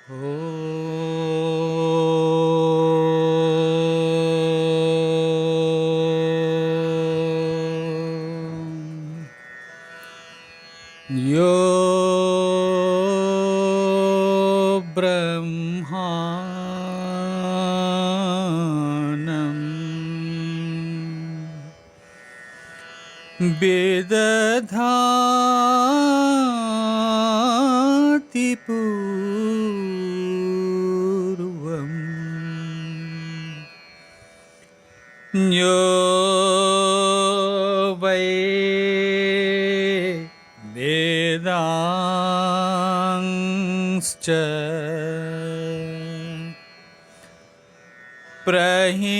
यो ब्रह्माणं विदधाति पूर्वम् यो वै वेदांश्च प्रहिणोति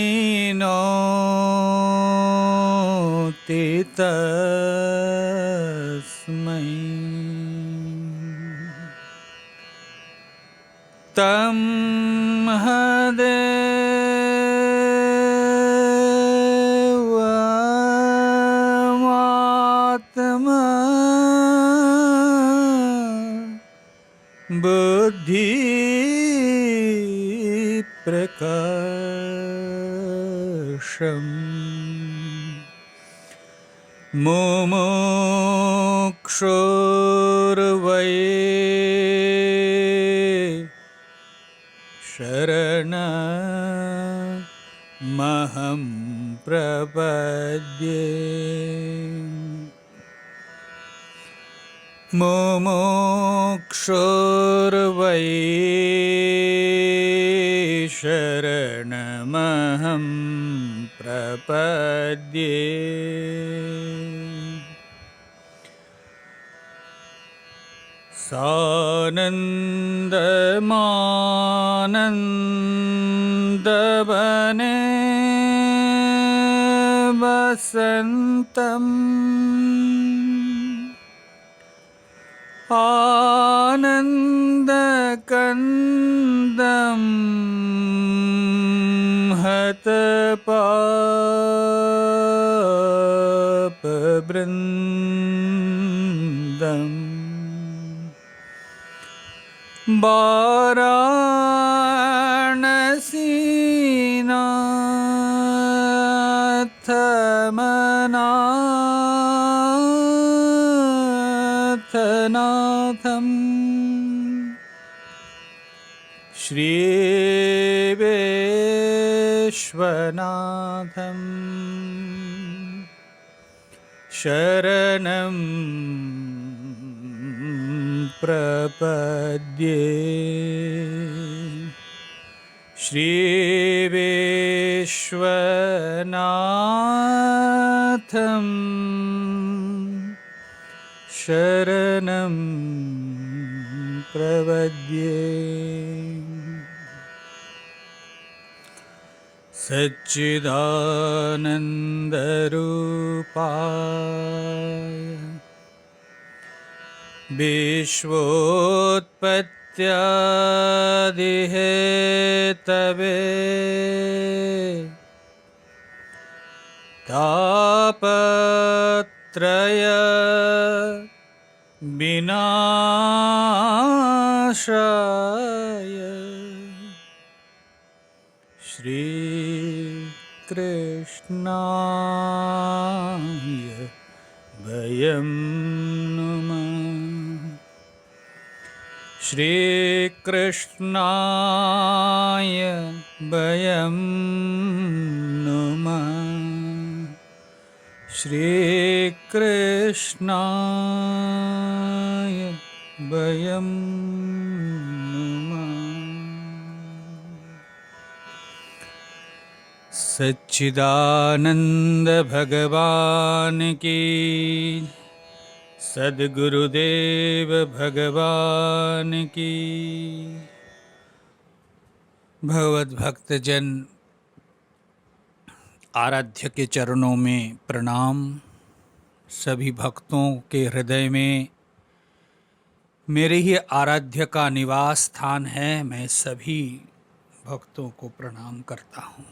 तस्मै तं देवमात्मा बुद्धि प्रकाशम् मुमुक्षुर्वै शरणमहं प्रपद्ये मुमुक्षुर्वै शरणमहं प्रपद्ये सानन्दमानन्दवने वसन्तम् आनन्दकन्दं हतपापवृन्दम् वाराणसीनाथमनाथनाथम् श्रीविश्वनाथं शरणं प्रपद्ये श्रीविश्वनाथं शरणं प्रपद्ये सच्चिदानन्दरूपाय विश्वोत्पत्त्यादिहेतवे तापत्रय विनाशाय श्रीकृष्णाय वयं नुमः श्रीकृष्णाय वयं नुमः श्रीकृष्णाय वयं नुमः। सच्चिदानंद भगवान की, सद्गुरुदेव भगवान की। भगवत भक्तजन आराध्य के चरणों में प्रणाम। सभी भक्तों के हृदय में मेरे ही आराध्य का निवास स्थान है। मैं सभी भक्तों को प्रणाम करता हूँ।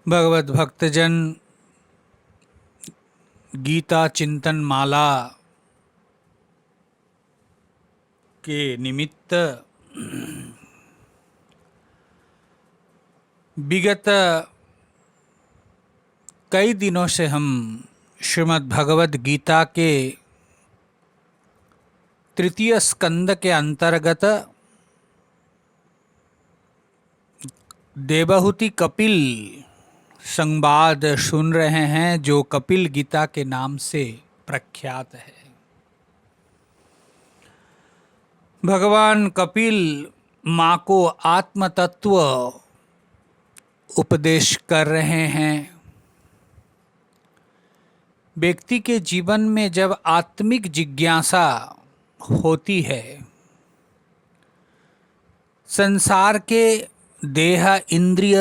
भगवत भक्तजन, गीता चिंतन माला के निमित्त विगत कई दिनों से हम श्रीमद् भगवद गीता के तृतीय स्कंद के अंतर्गत देवहूति कपिल संवाद सुन रहे हैं, जो कपिल गीता के नाम से प्रख्यात है। भगवान कपिल माँ को आत्म तत्व उपदेश कर रहे हैं। व्यक्ति के जीवन में जब आत्मिक जिज्ञासा होती है, संसार के देह इंद्रिय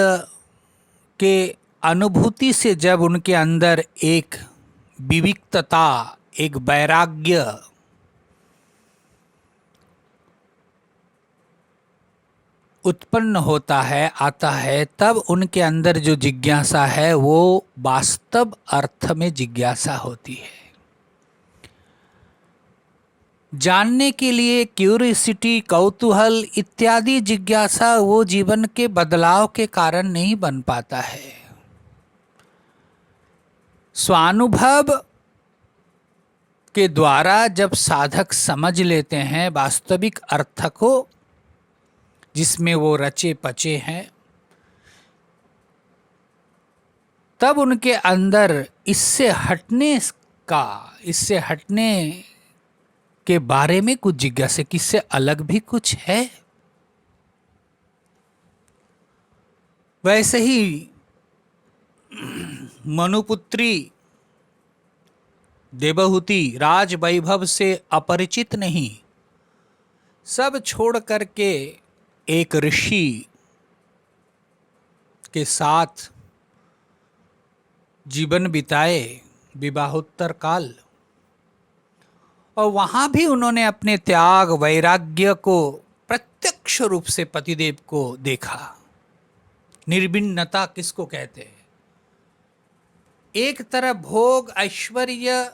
के अनुभूति से जब उनके अंदर एक विविक्तता, एक वैराग्य उत्पन्न होता है, आता है, तब उनके अंदर जो जिज्ञासा है वो वास्तव अर्थ में जिज्ञासा होती है। जानने के लिए क्यूरियोसिटी, कौतूहल इत्यादि जिज्ञासा वो जीवन के बदलाव के कारण नहीं बन पाता है। स्वानुभव के द्वारा जब साधक समझ लेते हैं वास्तविक अर्थ को, जिसमें वो रचे पचे हैं, तब उनके अंदर इससे हटने के बारे में कुछ जिज्ञासा, किससे अलग भी कुछ है। वैसे ही मनुपुत्री देवहूति राज वैभव से अपरिचित नहीं, सब छोड़ करके एक ऋषि के साथ जीवन बिताए विवाहोत्तर काल, और वहाँ भी उन्होंने अपने त्याग वैराग्य को प्रत्यक्ष रूप से पतिदेव को देखा। निर्विण्णता किसको कहते हैं? एक तरफ भोग ऐश्वर्य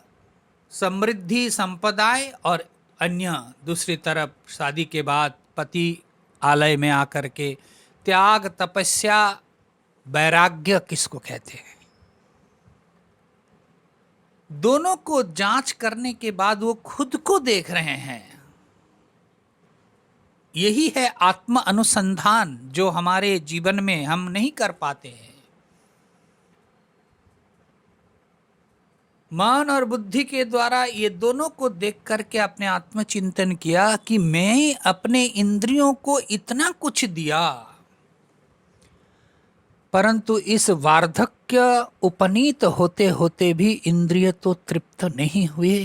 समृद्धि संपदाएं, और अन्य दूसरी तरफ शादी के बाद पति आलय में आकर के त्याग तपस्या वैराग्य किसको कहते हैं? दोनों को जांच करने के बाद वो खुद को देख रहे हैं। यही है आत्म अनुसंधान, जो हमारे जीवन में हम नहीं कर पाते हैं। मन और बुद्धि के द्वारा ये दोनों को देख करके अपने आत्मचिंतन किया कि मैं अपने इंद्रियों को इतना कुछ दिया, परंतु इस वार्धक्य उपनीत होते होते भी इंद्रिय तो तृप्त नहीं हुए।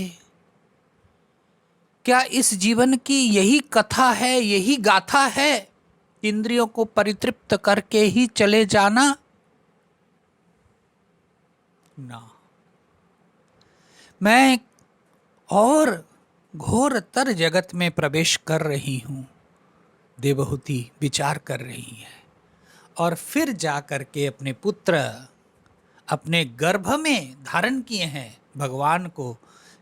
क्या इस जीवन की यही कथा है, यही गाथा है, इंद्रियों को परितृप्त करके ही चले जाना? ना, मैं और घोरतर जगत में प्रवेश कर रही हूं, देवहूति विचार कर रही है। और फिर जा करके अपने पुत्र अपने गर्भ में धारण किए हैं भगवान को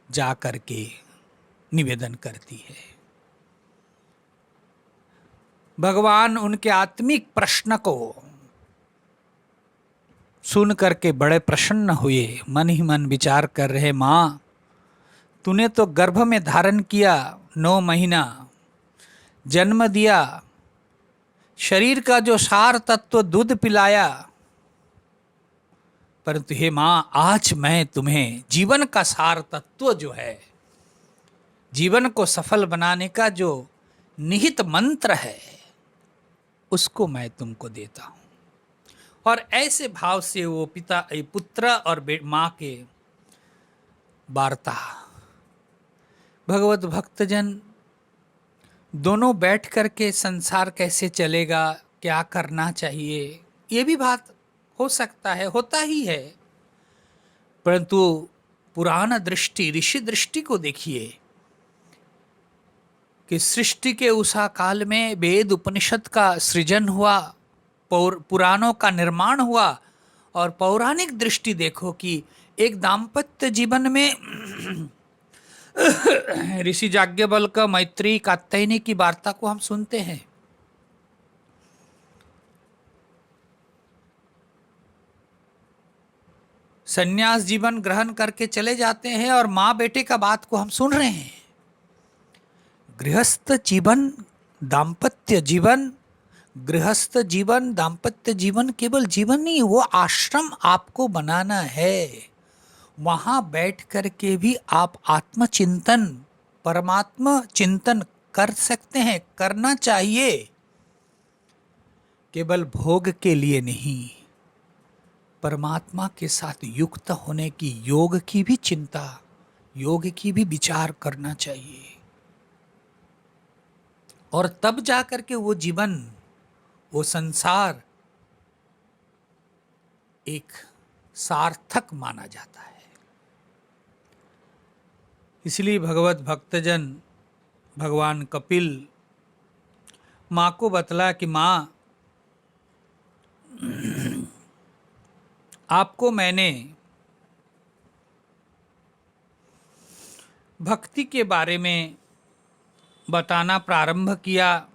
जा करके निवेदन करती है। भगवान उनके आत्मिक प्रश्न को सुन करके बड़े प्रसन्न हुए, मन ही मन विचार कर रहे, माँ तूने तो गर्भ में धारण किया, 9 महीना जन्म दिया, शरीर का जो सार तत्व दूध पिलाया, परंतु हे माँ आज मैं तुम्हें जीवन का सार तत्व जो है, जीवन को सफल बनाने का जो निहित मंत्र है, उसको मैं तुमको देता हूं। और ऐसे भाव से वो पुत्र और माँ के वार्ता, भगवत भक्तजन दोनों बैठ करके संसार कैसे चलेगा, क्या करना चाहिए, ये भी बात हो सकता है, होता ही है, परंतु पुराण दृष्टि, ऋषि दृष्टि को देखिए कि सृष्टि के उषा काल में वेद उपनिषद का सृजन हुआ, पुराणों का निर्माण हुआ, और पौराणिक दृष्टि देखो कि एक दाम्पत्य जीवन में ऋषि याज्ञवल्क्य मैत्री कात्यायनी की वार्ता को हम सुनते हैं। संन्यास जीवन ग्रहण करके चले जाते हैं और माँ बेटे का बात को हम सुन रहे हैं। गृहस्थ जीवन, दाम्पत्य जीवन, गृहस्थ जीवन, दाम्पत्य जीवन केवल जीवन नहीं, वो आश्रम आपको बनाना है। वहां बैठ करके भी आप आत्मचिंतन, परमात्मा चिंतन कर सकते हैं, करना चाहिए। केवल भोग के लिए नहीं, परमात्मा के साथ युक्त होने की, योग की भी चिंता, योग की भी विचार करना चाहिए। और तब जाकर के वो जीवन, वो संसार एक सार्थक माना जाता है। इसलिए भगवत भक्तजन भगवान कपिल माँ को बतला कि माँ, आपको मैंने भक्ति के बारे में बताना प्रारंभ किया।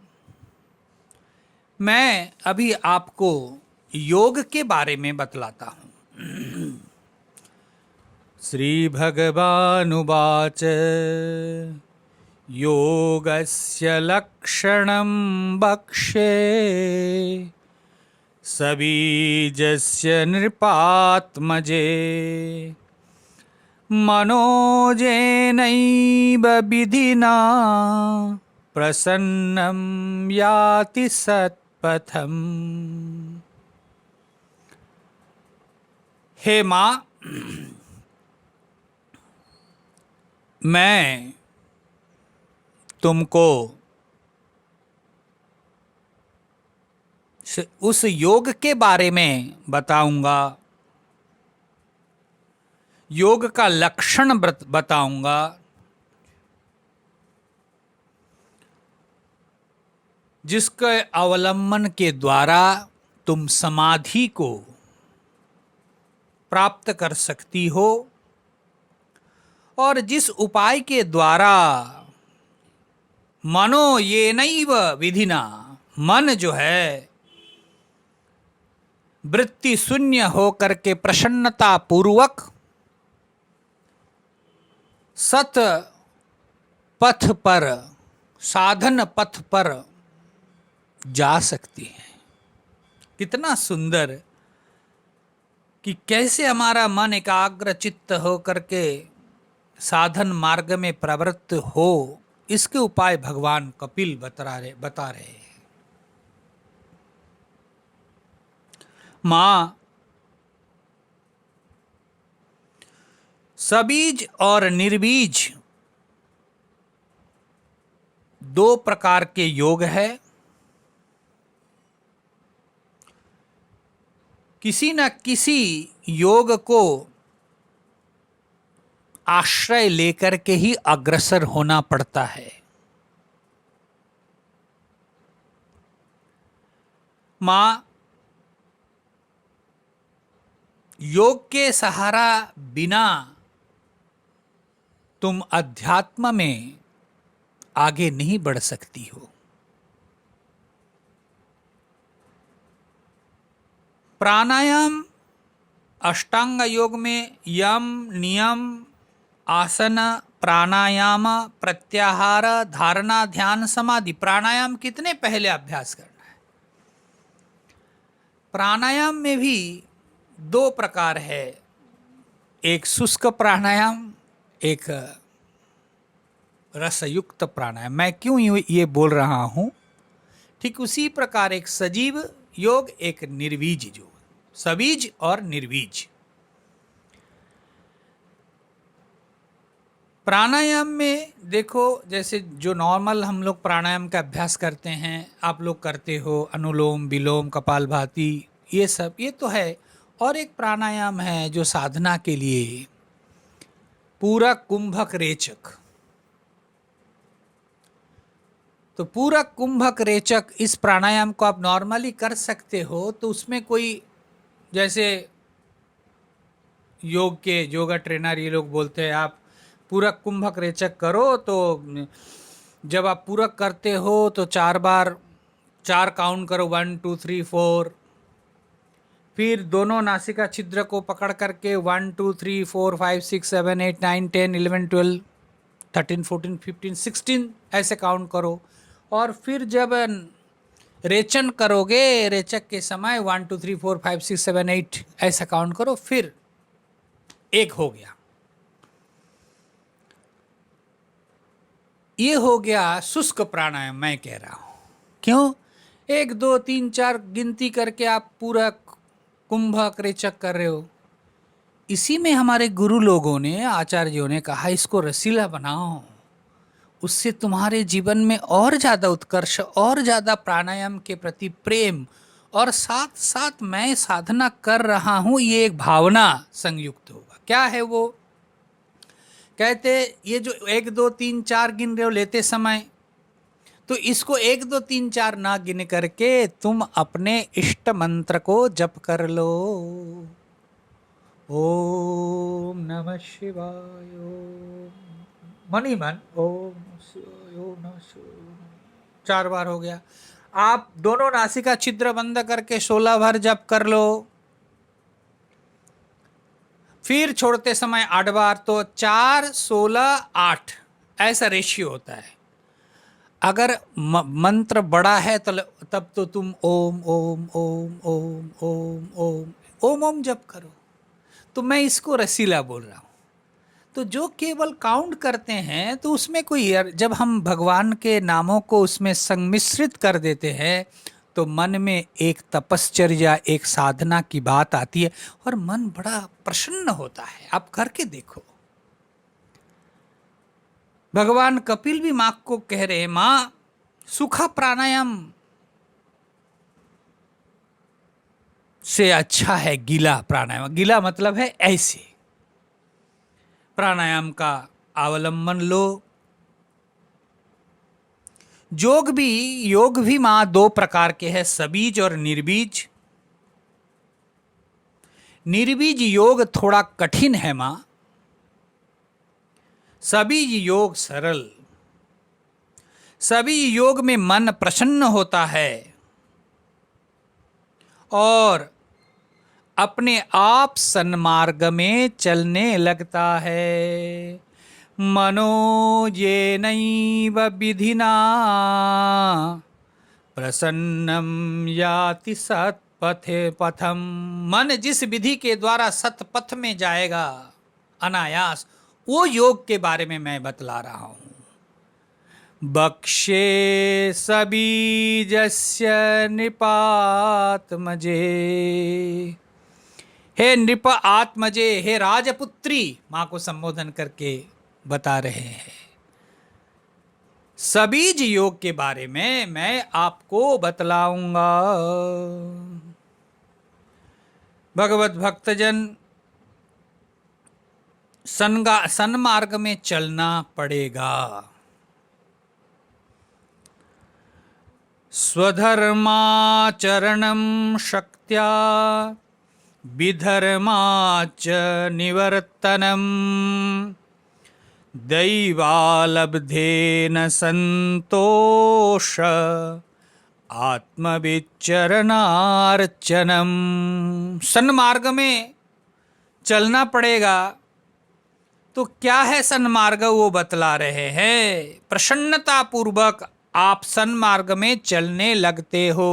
मैं अभी आपको योग के बारे में बतलाता हूं। श्री भगवानुवाच योगस्य लक्षणं वक्ष्ये सबीजस्य नृपात्मजे मनोजेनैव विधिना प्रसन्नं याति सत्पथम्। हे माँ, मैं तुमको उस योग के बारे में बताऊंगा, योग का लक्षण बताऊंगा जिसके अवलंबन के द्वारा तुम समाधि को प्राप्त कर सकती हो, और जिस उपाय के द्वारा मनो ये नैव विधिना, मन जो है वृत्ति शून्य होकर के प्रसन्नता पूर्वक सत पथ पर, साधन पथ पर जा सकती है। कितना सुंदर कि कैसे हमारा मन एकाग्र चित्त हो करके साधन मार्ग में प्रवृत्त हो, इसके उपाय भगवान कपिल बता रहे हैं। माँ, सबीज और निर्बीज दो प्रकार के योग है। किसी न किसी योग को आश्रय लेकर के ही अग्रसर होना पड़ता है। माँ, योग के सहारा बिना तुम अध्यात्म में आगे नहीं बढ़ सकती हो। प्राणायाम, अष्टांग योग में यम, नियम, आसन, प्राणायाम, प्रत्याहार, धारणा, ध्यान, समाधि। प्राणायाम कितने पहले अभ्यास करना है। प्राणायाम में भी दो प्रकार है, एक शुष्क प्राणायाम, एक रसयुक्त प्राणायाम। मैं क्यों ये बोल रहा हूं, ठीक उसी प्रकार एक सजीव योग, एक निर्वीज योग, सबीज और निर्वीज। प्राणायाम में देखो, जैसे जो नॉर्मल हम लोग प्राणायाम का अभ्यास करते हैं, आप लोग करते हो, अनुलोम विलोम, कपालभाति, ये सब, ये तो है। और एक प्राणायाम है जो साधना के लिए पूरा कुंभक रेचक। तो पूरा कुंभक रेचक इस प्राणायाम को आप नॉर्मली कर सकते हो। तो उसमें कोई, जैसे योग के योगा ट्रेनर ये लोग बोलते हैं आप पूरक कुंभक रेचक करो तो जब आप पूरक करते हो तो 4 बार 4 काउंट करो, 1 2 3 4। फिर दोनों नासिका छिद्र को पकड़ करके 1 2 3 4 5 6 7 8 9 10 11 12 13 14 15 16 ऐसे काउंट करो। और फिर जब रेचन करोगे, रेचक के समय 1 2 3 4 5 6 7 8 ऐसा काउंट करो, फिर एक हो गया। ये हो गया शुष्क प्राणायाम मैं कह रहा हूं। क्यों? 1 2 3 4 गिनती करके आप पूरा कुंभक रेचक कर रहे हो। इसी में हमारे गुरु लोगों ने, आचार्यों ने कहा इसको रसीला बनाओ, उससे तुम्हारे जीवन में और ज्यादा उत्कर्ष, और ज्यादा प्राणायाम के प्रति प्रेम, और साथ साथ मैं साधना कर रहा हूं ये एक भावना संयुक्त होगा। क्या है वो? कहते ये जो 1 2 3 4 गिन रहे हो लेते समय, तो इसको 1 2 3 4 ना गिन करके तुम अपने इष्ट मंत्र को जप कर लो। ओम नमः शिवाय, मनी मन ओम शिवाय, ओम नमः शिवाय 4 बार हो गया। आप दोनों नासिका छिद्र बंद करके 16 बार जप कर लो। फिर छोड़ते समय 8 बार, तो 4 16 8 ऐसा रेशियो होता है। अगर मंत्र बड़ा है तो तब तो तुम ओम ओम ओम ओम ओम ओम ओम ओम जप करो। तो मैं इसको रसीला बोल रहा हूं। तो जो केवल काउंट करते हैं तो उसमें कोई, जब हम भगवान के नामों को उसमें संमिश्रित कर देते हैं तो मन में एक तपश्चर्या, एक साधना की बात आती है और मन बड़ा प्रसन्न होता है। आप करके देखो। भगवान कपिल भी मां को कह रहे हैं, मां सूखा प्राणायाम से अच्छा है गीला प्राणायाम। गीला मतलब है ऐसे प्राणायाम का अवलंबन लो। योग भी मां 2 प्रकार के हैं, सबीज और निर्बीज। निर्बीज योग थोड़ा कठिन है मां, सबीज योग सरल। सबीज योग में मन प्रसन्न होता है और अपने आप सन्मार्ग में चलने लगता है। मनो ये नैव विधिना प्रसन्नम याति सत्पथे पथम। मन जिस विधि के द्वारा सतपथ में जाएगा अनायास, वो योग के बारे में मैं बतला रहा हूं। बक्षे सबीजस्य नृपात्मजे, हे नृप आत्मजे, हे राजपुत्री, मां को संबोधन करके बता रहे हैं। सबीज योग के बारे में मैं आपको बतलाऊंगा। भगवत भक्तजन, सन्मार्ग में चलना पड़ेगा। स्वधर्माचरणं शक्त्या विधर्माच निवर्तनम् दैवालब्धेन संतोष आत्मविचरणार्चनम। सन्मार्ग में चलना पड़ेगा। तो क्या है सन्मार्ग, वो बतला रहे हैं। प्रसन्नता पूर्वक आप सन्मार्ग में चलने लगते हो।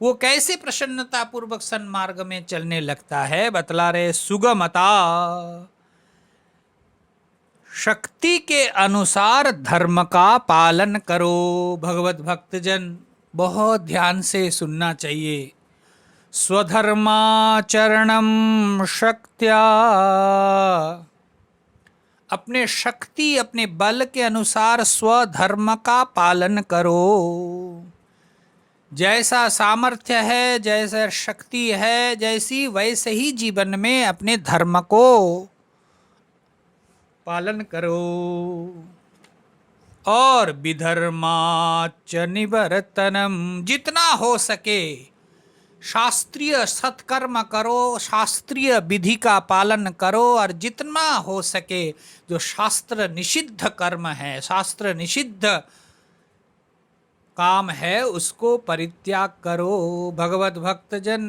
वो कैसे प्रसन्नता पूर्वक सन्मार्ग में चलने लगता है, बतला रहे। सुगमता, शक्ति के अनुसार धर्म का पालन करो। भगवत भक्तजन बहुत ध्यान से सुनना चाहिए। स्वधर्माचरणम शक्त्या, अपने शक्ति, अपने बल के अनुसार स्वधर्म का पालन करो। जैसा सामर्थ्य है, जैसा शक्ति है, जैसी वैसे ही जीवन में अपने धर्म को पालन करो। और विधर्माच निवर्तनम, जितना हो सके शास्त्रीय सत्कर्म करो, शास्त्रीय विधि का पालन करो, और जितना हो सके जो शास्त्र निषिद्ध कर्म है, शास्त्र निषिद्ध काम है, उसको परित्याग करो। भगवत भक्तजन,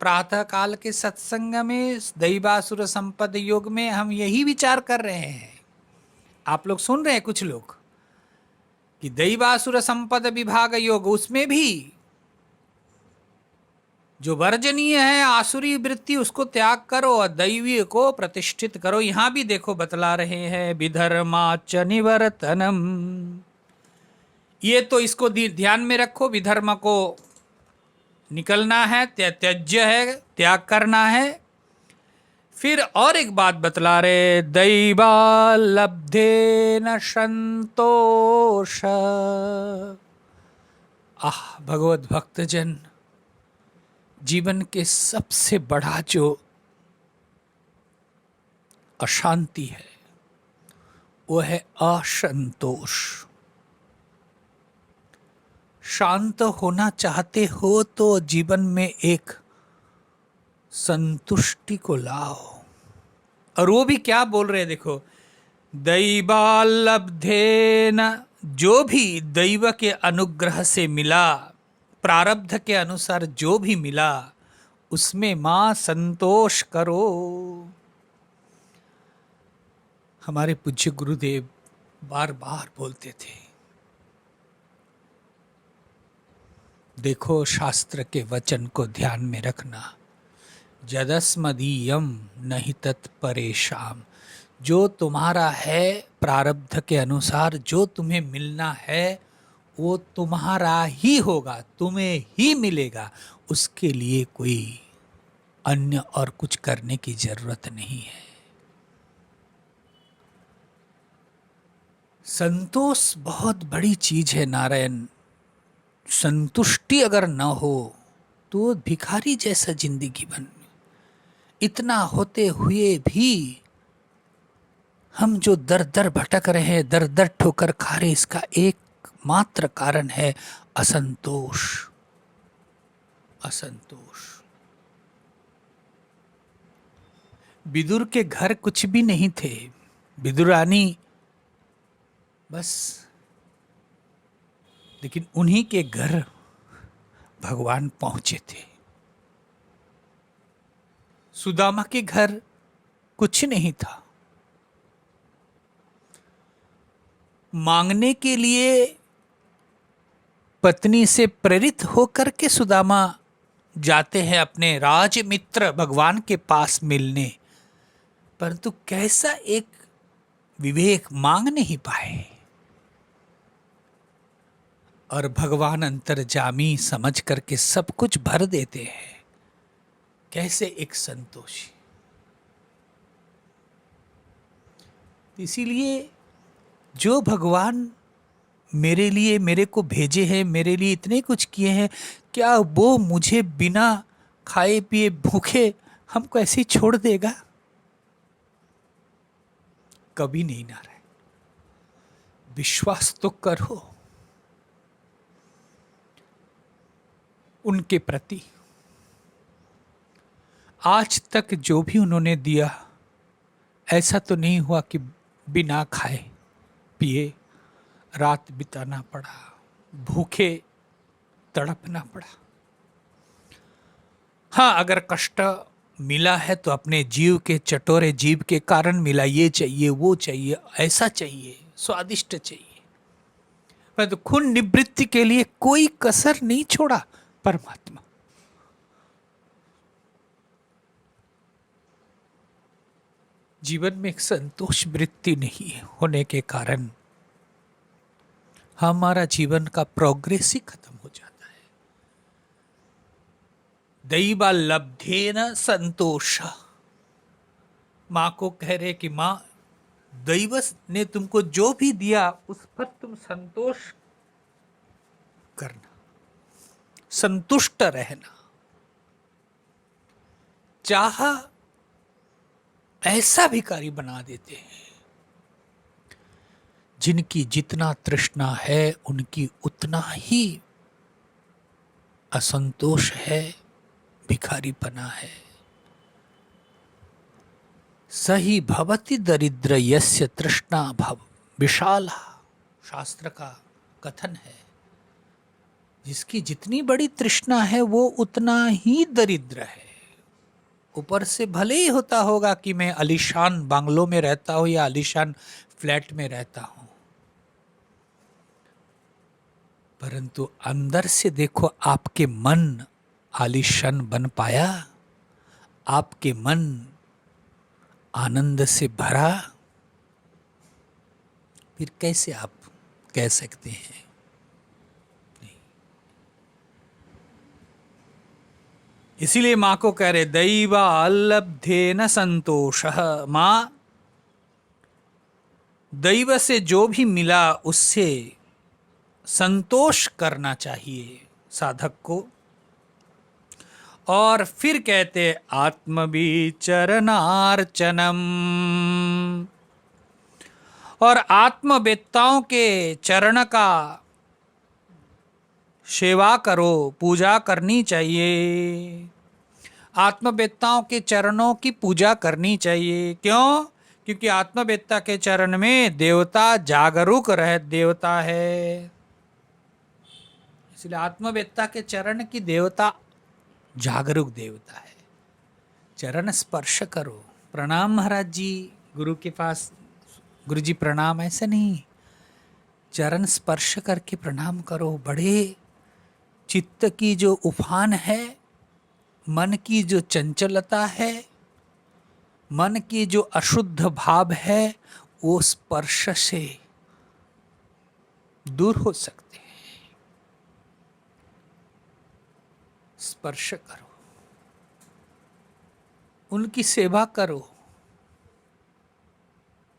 प्रातः काल के सत्संग में दैवासुर संपद योग में हम यही विचार कर रहे हैं। आप लोग सुन रहे हैं कुछ लोग कि दैवासुर संपद विभाग योग, उसमें भी जो वर्जनीय है आसुरी वृत्ति उसको त्याग करो और दैवीय को प्रतिष्ठित करो। यहां भी देखो बतला रहे हैं विधर्माच निवर्तनम। ये तो इसको ध्यान में रखो, विधर्म को निकलना है, त्यज्य है, त्याग करना है। फिर और एक बात बतला रहे, दैवालब्धे न संतोष। भगवत भक्तजन, जीवन के सबसे बड़ा जो अशांति है वो है असंतोष। शांत होना चाहते हो तो जीवन में एक संतुष्टि को लाओ। और वो भी क्या बोल रहे हैं देखो, दैवालब्धेन, जो भी दैव के अनुग्रह से मिला, प्रारब्ध के अनुसार जो भी मिला उसमें मां संतोष करो। हमारे पूज्य गुरुदेव बार बार बोलते थे, देखो शास्त्र के वचन को ध्यान में रखना, जदस्मदीयम नहीं तत्परेशाम। जो तुम्हारा है प्रारब्ध के अनुसार, जो तुम्हें मिलना है वो तुम्हारा ही होगा, तुम्हें ही मिलेगा। उसके लिए कोई अन्य और कुछ करने की जरूरत नहीं है। संतोष बहुत बड़ी चीज है नारायण। संतुष्टि अगर न हो तो भिखारी जैसा जिंदगी बन। इतना होते हुए भी हम जो दर दर भटक रहे हैं, दर दर ठोकर खा रहे, इसका एक मात्र कारण है असंतोष। असंतोष। विदुर के घर कुछ भी नहीं थे, विदुरानी बस, लेकिन उन्हीं के घर भगवान पहुंचे थे। सुदामा के घर कुछ नहीं था, मांगने के लिए पत्नी से प्रेरित होकर के सुदामा जाते हैं अपने राजमित्र भगवान के पास मिलने, परंतु कैसा एक विवेक, मांग नहीं पाए। और भगवान अंतर्जामी समझ करके सब कुछ भर देते हैं। कैसे एक संतोषी। इसीलिए जो भगवान मेरे लिए, मेरे को भेजे हैं, मेरे लिए इतने कुछ किए हैं, क्या वो मुझे बिना खाए पिए भूखे हमको ऐसे ही छोड़ देगा? कभी नहीं नारायण। विश्वास तो करो उनके प्रति। आज तक जो भी उन्होंने दिया, ऐसा तो नहीं हुआ कि बिना खाए पिए रात बिताना पड़ा, भूखे तड़पना पड़ा। हाँ, अगर कष्ट मिला है तो अपने जीव के, चटोरे जीव के कारण मिला। ये चाहिए, वो चाहिए, ऐसा चाहिए, स्वादिष्ट चाहिए, परंतु खून निवृत्ति के लिए कोई कसर नहीं छोड़ा परमात्मा। जीवन में एक संतोष वृत्ति नहीं होने के कारण हमारा जीवन का प्रोग्रेस ही खत्म हो जाता है। दैवालब्धेन संतोष। माँ को कह रहे कि माँ, दैव ने तुमको जो भी दिया उस पर तुम संतोष करना, संतुष्ट रहना। चाह ऐसा भिखारी बना देते हैं, जिनकी जितना तृष्णा है उनकी उतना ही असंतोष है, भिखारीपना है। सही भवति दरिद्र यस्य तृष्णा भव विशाला, शास्त्र का कथन है। जिसकी जितनी बड़ी तृष्णा है वो उतना ही दरिद्र है। ऊपर से भले ही होता होगा कि मैं आलीशान बंगलों में रहता हूं या आलीशान फ्लैट में रहता हूं, परंतु अंदर से देखो, आपके मन आलीशान बन पाया? आपके मन आनंद से भरा? फिर कैसे आप कह सकते हैं? नहीं। इसीलिए मां को कह रहे दैवाल्लब्धे न संतोषः। मां, दैव से जो भी मिला उससे संतोष करना चाहिए साधक को। और फिर कहते आत्मविचरणार्चनम, और आत्मवेत्ताओं के चरण का सेवा करो, पूजा करनी चाहिए। आत्मवेत्ताओं के चरणों की पूजा करनी चाहिए। क्यों? क्योंकि आत्मवेत्ता के चरण में देवता जागरूक रह देवता है। इसलिए आत्मवेत्ता के चरण की देवता जागरूक देवता है। चरण स्पर्श करो। प्रणाम महाराज जी, गुरु के पास, गुरु जी प्रणाम, ऐसे नहीं, चरण स्पर्श करके प्रणाम करो। बड़े चित्त की जो उफान है, मन की जो चंचलता है, मन की जो अशुद्ध भाव है, वो स्पर्श से दूर हो सकते हैं। स्पर्श करो, उनकी सेवा करो,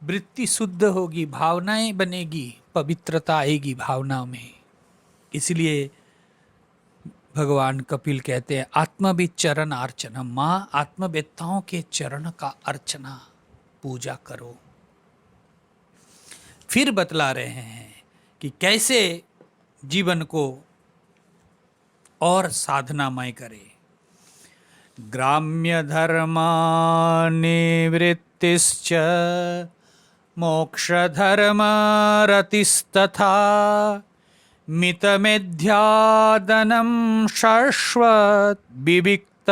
वृत्ति शुद्ध होगी, भावनाएं बनेगी, पवित्रता आएगी भावनाओं में। इसलिए भगवान कपिल कहते हैं आत्मविद चरण अर्चना। माँ, आत्मवेत्ताओं के चरण का अर्चना, पूजा करो। फिर बतला रहे हैं कि कैसे जीवन को और साधनामय करे। ग्राम्य धर्मानिवृत्तिश्च मोक्ष धर्म रतिस्तथा मितमेध्यादनं शाश्वत विविक्त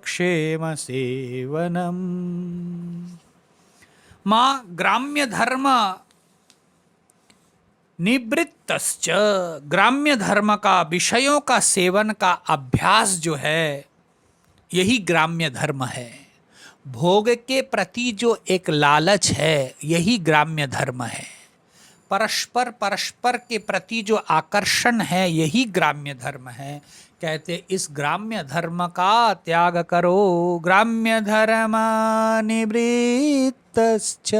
क्षेम सेवनम। माँ, ग्राम्य धर्म निवृत्तश्च, ग्राम्य धर्म का, विषयों का सेवन का अभ्यास जो है, यही ग्राम्य धर्म है। भोग के प्रति जो एक लालच है, यही ग्राम्य धर्म है। परस्पर के प्रति जो आकर्षण है, यही ग्राम्य धर्म है। कहते इस ग्राम्य धर्म का त्याग करो। ग्राम्य धर्म निवृत्तश्च।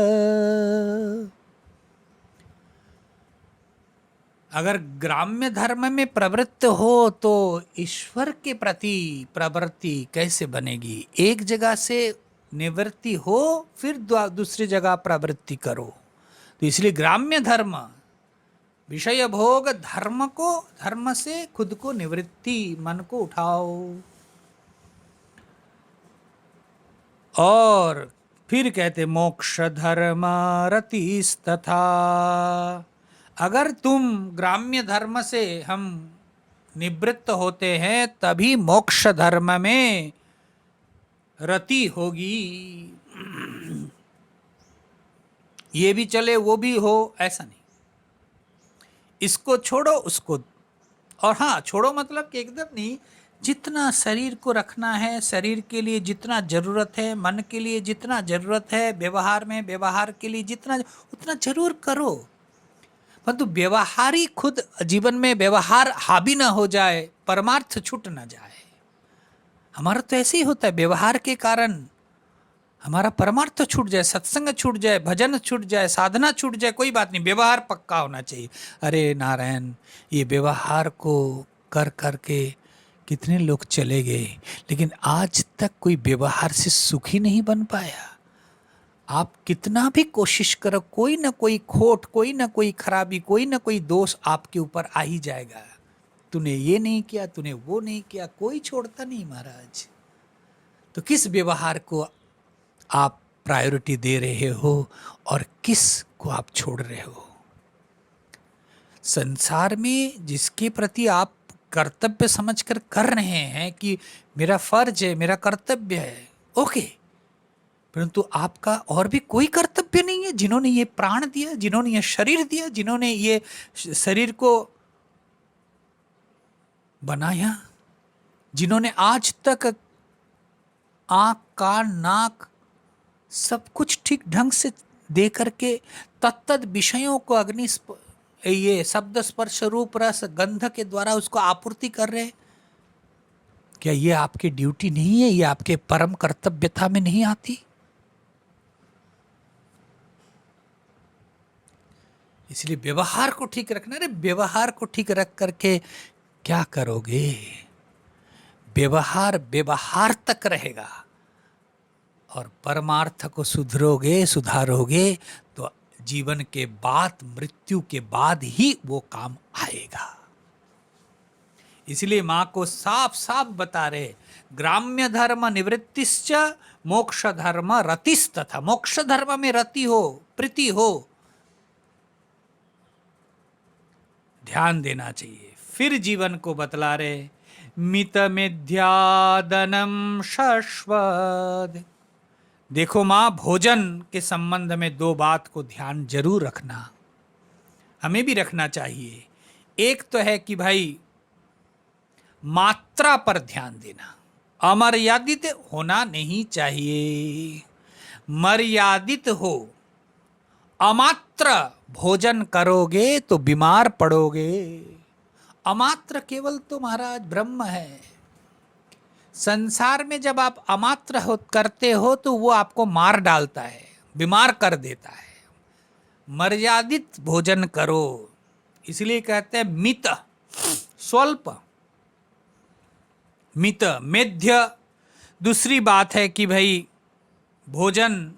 अगर ग्राम्य धर्म में प्रवृत्त हो तो ईश्वर के प्रति प्रवृत्ति कैसे बनेगी? एक जगह से निवृत्ति हो, फिर दूसरी जगह प्रवृत्ति करो। तो इसलिए ग्राम्य धर्म, विषय भोग धर्म को, धर्म से खुद को निवृत्ति, मन को उठाओ। और फिर कहते मोक्ष धर्म रतिस्तथा। अगर तुम ग्राम्य धर्म से हम निवृत्त होते हैं, तभी मोक्ष धर्म में रति होगी। ये भी चले वो भी हो, ऐसा नहीं। इसको छोड़ो उसको, और हाँ, छोड़ो मतलब कि एकदम नहीं। जितना शरीर को रखना है, शरीर के लिए जितना जरूरत है, मन के लिए जितना जरूरत है, व्यवहार में व्यवहार के लिए जितना, उतना जरूर करो। परंतु व्यवहारी खुद जीवन में व्यवहार हावी ना हो जाए, परमार्थ छूट ना जाए। हमारा तो ऐसे ही होता है, व्यवहार के कारण हमारा परमार्थ छूट जाए, सत्संग छूट जाए, भजन छूट जाए, साधना छूट जाए, कोई बात नहीं, व्यवहार पक्का होना चाहिए। अरे नारायण, ये व्यवहार को कर करके कितने लोग चले गए, लेकिन आज तक कोई व्यवहार से सुखी नहीं बन पाया। आप कितना भी कोशिश करो, कोई ना कोई खोट, कोई ना कोई खराबी, कोई ना कोई दोष आपके ऊपर आ ही जाएगा। तूने ये नहीं किया, तूने वो नहीं किया, कोई छोड़ता नहीं महाराज। तो किस व्यवहार को आप प्रायोरिटी दे रहे हो और किस को आप छोड़ रहे हो? संसार में जिसके प्रति आप कर्तव्य समझकर कर रहे हैं कि मेरा फर्ज है, मेरा कर्तव्य है, ओके, परंतु आपका और भी कोई कर्तव्य नहीं है? जिन्होंने ये प्राण दिया, जिन्होंने ये शरीर दिया, जिन्होंने ये शरीर को बनाया, जिन्होंने आज तक आंख, कान, नाक सब कुछ ठीक ढंग से दे करके तत्त विषयों को ये शब्द, स्पर्श, रूप, रस, गंध के द्वारा उसको आपूर्ति कर रहे, क्या ये आपकी ड्यूटी नहीं है? ये आपके परम कर्तव्यता में नहीं आती? इसलिए व्यवहार को ठीक रखना। अरे व्यवहार को ठीक रख करके क्या करोगे? व्यवहार व्यवहार तक रहेगा और परमार्थ को सुधारोगे तो जीवन के बाद, मृत्यु के बाद ही वो काम आएगा। इसलिए मां को साफ साफ बता रहे, ग्राम्य धर्म निवृत्तिश्च मोक्ष धर्म रतिस्तथा। मोक्ष धर्म में रति हो, प्रीति हो, ध्यान देना चाहिए। फिर जीवन को बतला रहे, मित मिथ्यादनम शाश्वत। देखो मां, भोजन के संबंध में दो बात को ध्यान जरूर रखना, हमें भी रखना चाहिए। एक तो है कि भाई मात्रा पर ध्यान देना, अमर्यादित होना नहीं चाहिए। मर्यादित हो, अमात्र भोजन करोगे तो बीमार पड़ोगे। अमात्र केवल तो महाराज ब्रह्म है। संसार में जब आप अमात्र करते हो तो वो आपको मार डालता है, बीमार कर देता है। मर्यादित भोजन करो, इसलिए कहते हैं मित, स्वल्प, मित, मेध्य। दूसरी बात है कि भाई भोजन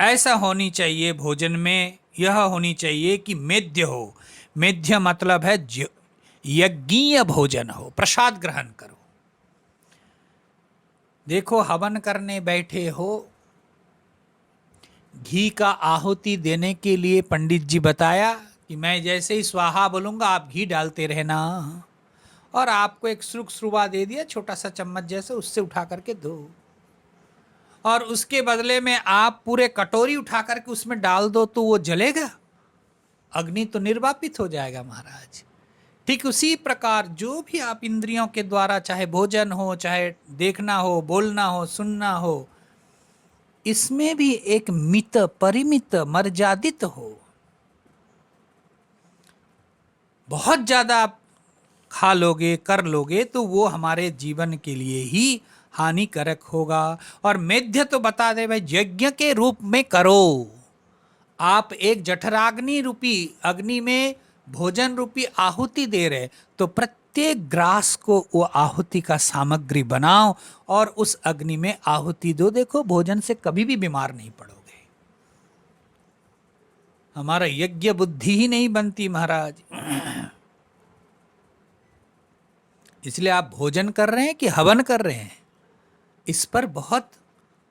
ऐसा होनी चाहिए, भोजन में यह होनी चाहिए कि मेध्य हो। मेध्य मतलब है यज्ञीय भोजन हो, प्रसाद ग्रहण करो। देखो, हवन करने बैठे हो, घी का आहुति देने के लिए पंडित जी बताया कि मैं जैसे ही स्वाहा बोलूंगा आप घी डालते रहना, और आपको एक श्रुवा दे दिया छोटा सा चम्मच जैसे, उससे उठा करके दो, और उसके बदले में आप पूरे कटोरी उठा करके उसमें डाल दो तो वो जलेगा, अग्नि तो निर्वापित हो जाएगा महाराज। ठीक उसी प्रकार जो भी आप इंद्रियों के द्वारा, चाहे भोजन हो, चाहे देखना हो, बोलना हो, सुनना हो, इसमें भी एक मित, परिमित, मर्यादित हो। बहुत ज्यादा आप खा लोगे, कर लोगे तो वो हमारे जीवन के लिए ही हानिकारक होगा। और मेध्य तो बता दे भाई, यज्ञ के रूप में करो। आप एक जठराग्नि रूपी अग्नि में भोजन रूपी आहुति दे रहे, तो प्रत्येक ग्रास को वो आहुति का सामग्री बनाओ और उस अग्नि में आहुति दो। देखो, भोजन से कभी भी बीमार नहीं पड़ोगे। हमारा यज्ञ बुद्धि ही नहीं बनती महाराज। इसलिए आप भोजन कर रहे हैं कि हवन कर रहे हैं, इस पर बहुत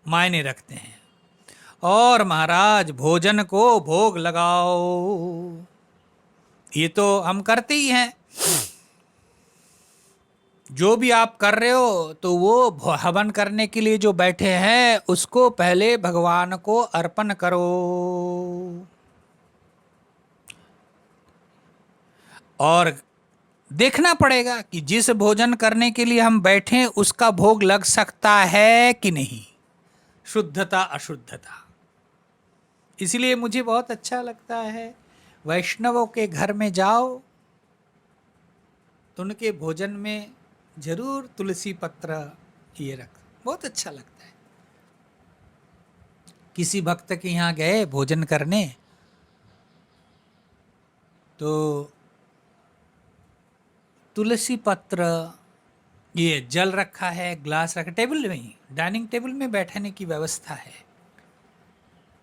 मायने रखते हैं। और महाराज भोजन को भोग लगाओ, ये तो हम करते ही हैं। जो भी आप कर रहे हो तो वो हवन करने के लिए जो बैठे हैं उसको पहले भगवान को अर्पण करो। और देखना पड़ेगा कि जिस भोजन करने के लिए हम बैठे उसका भोग लग सकता है कि नहीं, शुद्धता अशुद्धता। इसलिए मुझे बहुत अच्छा लगता है, वैष्णवों के घर में जाओ तो उनके भोजन में जरूर तुलसी पत्र ये रख, बहुत अच्छा लगता है। किसी भक्त के यहाँ गए भोजन करने तो तुलसी पत्र, ये जल रखा है, ग्लास रखा, टेबल में ही, डाइनिंग टेबल में बैठने की व्यवस्था है,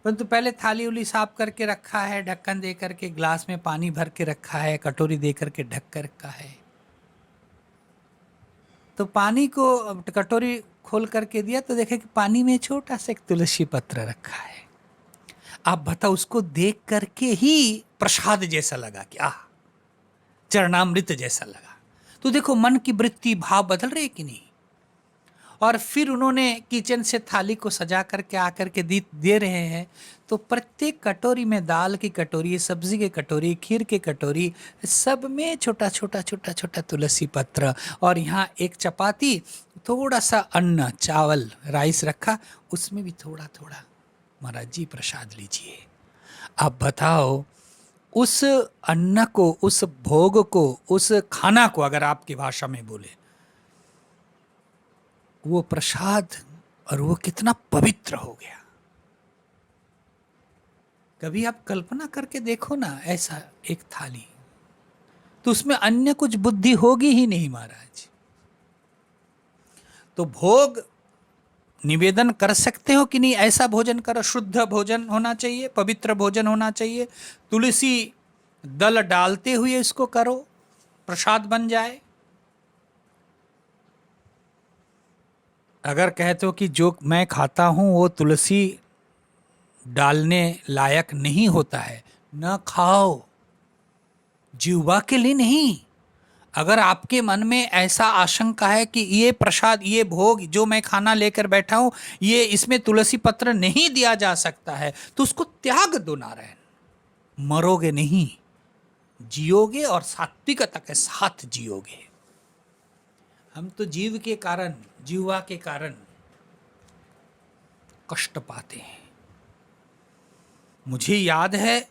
परंतु पहले थाली उली साफ करके रखा है, ढक्कन दे करके, ग्लास में पानी भर के रखा है, कटोरी दे करके ढक कर रखा है। तो पानी को, कटोरी खोल करके दिया तो देखे कि पानी में छोटा सा एक तुलसी पत्र रखा है। आप बताओ, उसको देख करके ही प्रसाद जैसा लगा कि आह, चरणामृत जैसा लगा। तो देखो मन की वृत्ति भाव बदल रहे कि नहीं। और फिर उन्होंने किचन से थाली को सजा करके आकर के दे रहे हैं। तो प्रत्येक कटोरी में दाल की कटोरी, सब्जी की कटोरी, खीर की कटोरी, सब में छोटा छोटा छोटा छोटा तुलसी पत्र। और यहाँ एक चपाती, थोड़ा सा अन्न, चावल, राइस रखा, उसमें भी थोड़ा थोड़ा, महाराज जी प्रसाद लीजिए। अब बताओ, उस अन्न को, उस भोग को, उस खाना को अगर आपकी भाषा में बोले, वो प्रसाद, और वो कितना पवित्र हो गया। कभी आप कल्पना करके देखो ना, ऐसा एक थाली, तो उसमें अन्य कुछ बुद्धि होगी ही नहीं महाराज। तो भोग निवेदन कर सकते हो कि नहीं, ऐसा भोजन करो, शुद्ध भोजन होना चाहिए, पवित्र भोजन होना चाहिए। तुलसी दल डालते हुए इसको करो, प्रसाद बन जाए। अगर कहते हो कि जो मैं खाता हूं वो तुलसी डालने लायक नहीं होता है, न खाओ, जीवा के लिए नहीं। अगर आपके मन में ऐसा आशंका है कि ये प्रसाद, ये भोग जो मैं खाना लेकर बैठा हूं, ये इसमें तुलसी पत्र नहीं दिया जा सकता है, तो उसको त्याग दो नारायण। मरोगे नहीं, जियोगे और सात्विकता के साथ जियोगे। हम तो जीव के कारण, जीवा के कारण कष्ट पाते हैं। मुझे याद है,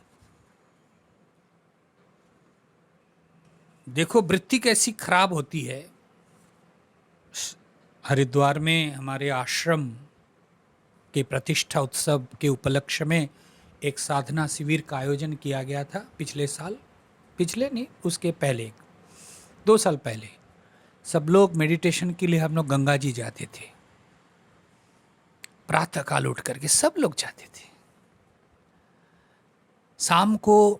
देखो वृत्ति कैसी खराब होती है। हरिद्वार में हमारे आश्रम के प्रतिष्ठा उत्सव के उपलक्ष्य में एक साधना शिविर का आयोजन किया गया था पिछले साल, पिछले नहीं, उसके पहले 2 साल पहले। सब लोग मेडिटेशन के लिए हम लोग गंगा जी जाते थे, प्रातः काल उठ करके सब लोग जाते थे। शाम को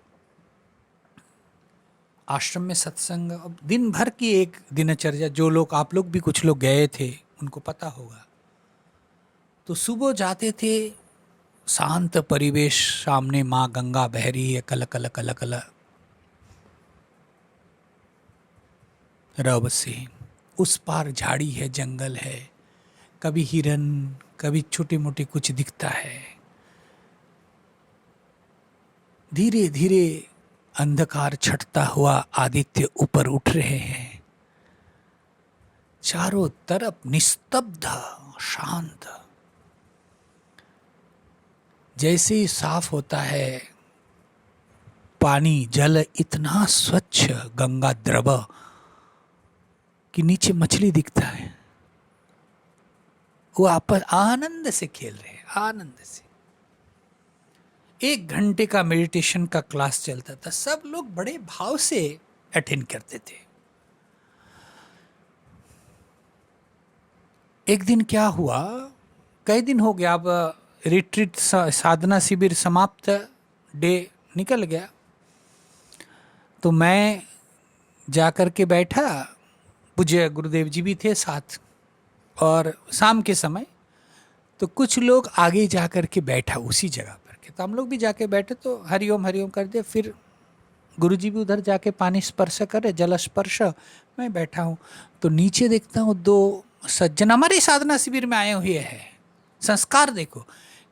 आश्रम में सत्संग, अब दिन भर की एक दिनचर्या, जो लोग, आप लोग भी कुछ लोग गए थे उनको पता होगा। तो सुबह जाते थे, शांत परिवेश, सामने माँ गंगा बह रही है, कल कल कल कल रव से, उस पार झाड़ी है, जंगल है, कभी हिरन, कभी छोटी मोटी कुछ दिखता है। धीरे धीरे अंधकार छटता हुआ आदित्य ऊपर उठ रहे हैं, चारों तरफ निस्तब्ध, शांत। जैसे ही साफ होता है पानी, जल इतना स्वच्छ, गंगा द्रव, कि नीचे मछली दिखता है, वो आपस आनंद से खेल रहे हैं, आनंद से। 1 घंटे का मेडिटेशन का क्लास चलता था, सब लोग बड़े भाव से अटेंड करते थे। एक दिन क्या हुआ, कई दिन हो गया, अब रिट्रीट साधना शिविर समाप्त, डे निकल गया, तो मैं जाकर के बैठा, पूज्य गुरुदेव जी भी थे साथ, और शाम के समय तो कुछ लोग आगे जाकर के बैठा उसी जगह पर के, तो हम लोग भी जाके बैठे, तो हरिओम हरिओम कर दिया। फिर गुरुजी भी उधर जाके पानी स्पर्श करे, जल स्पर्श, मैं बैठा हूँ। तो नीचे देखता हूँ 2 सज्जन हमारे साधना शिविर में आए हुए हैं। संस्कार देखो,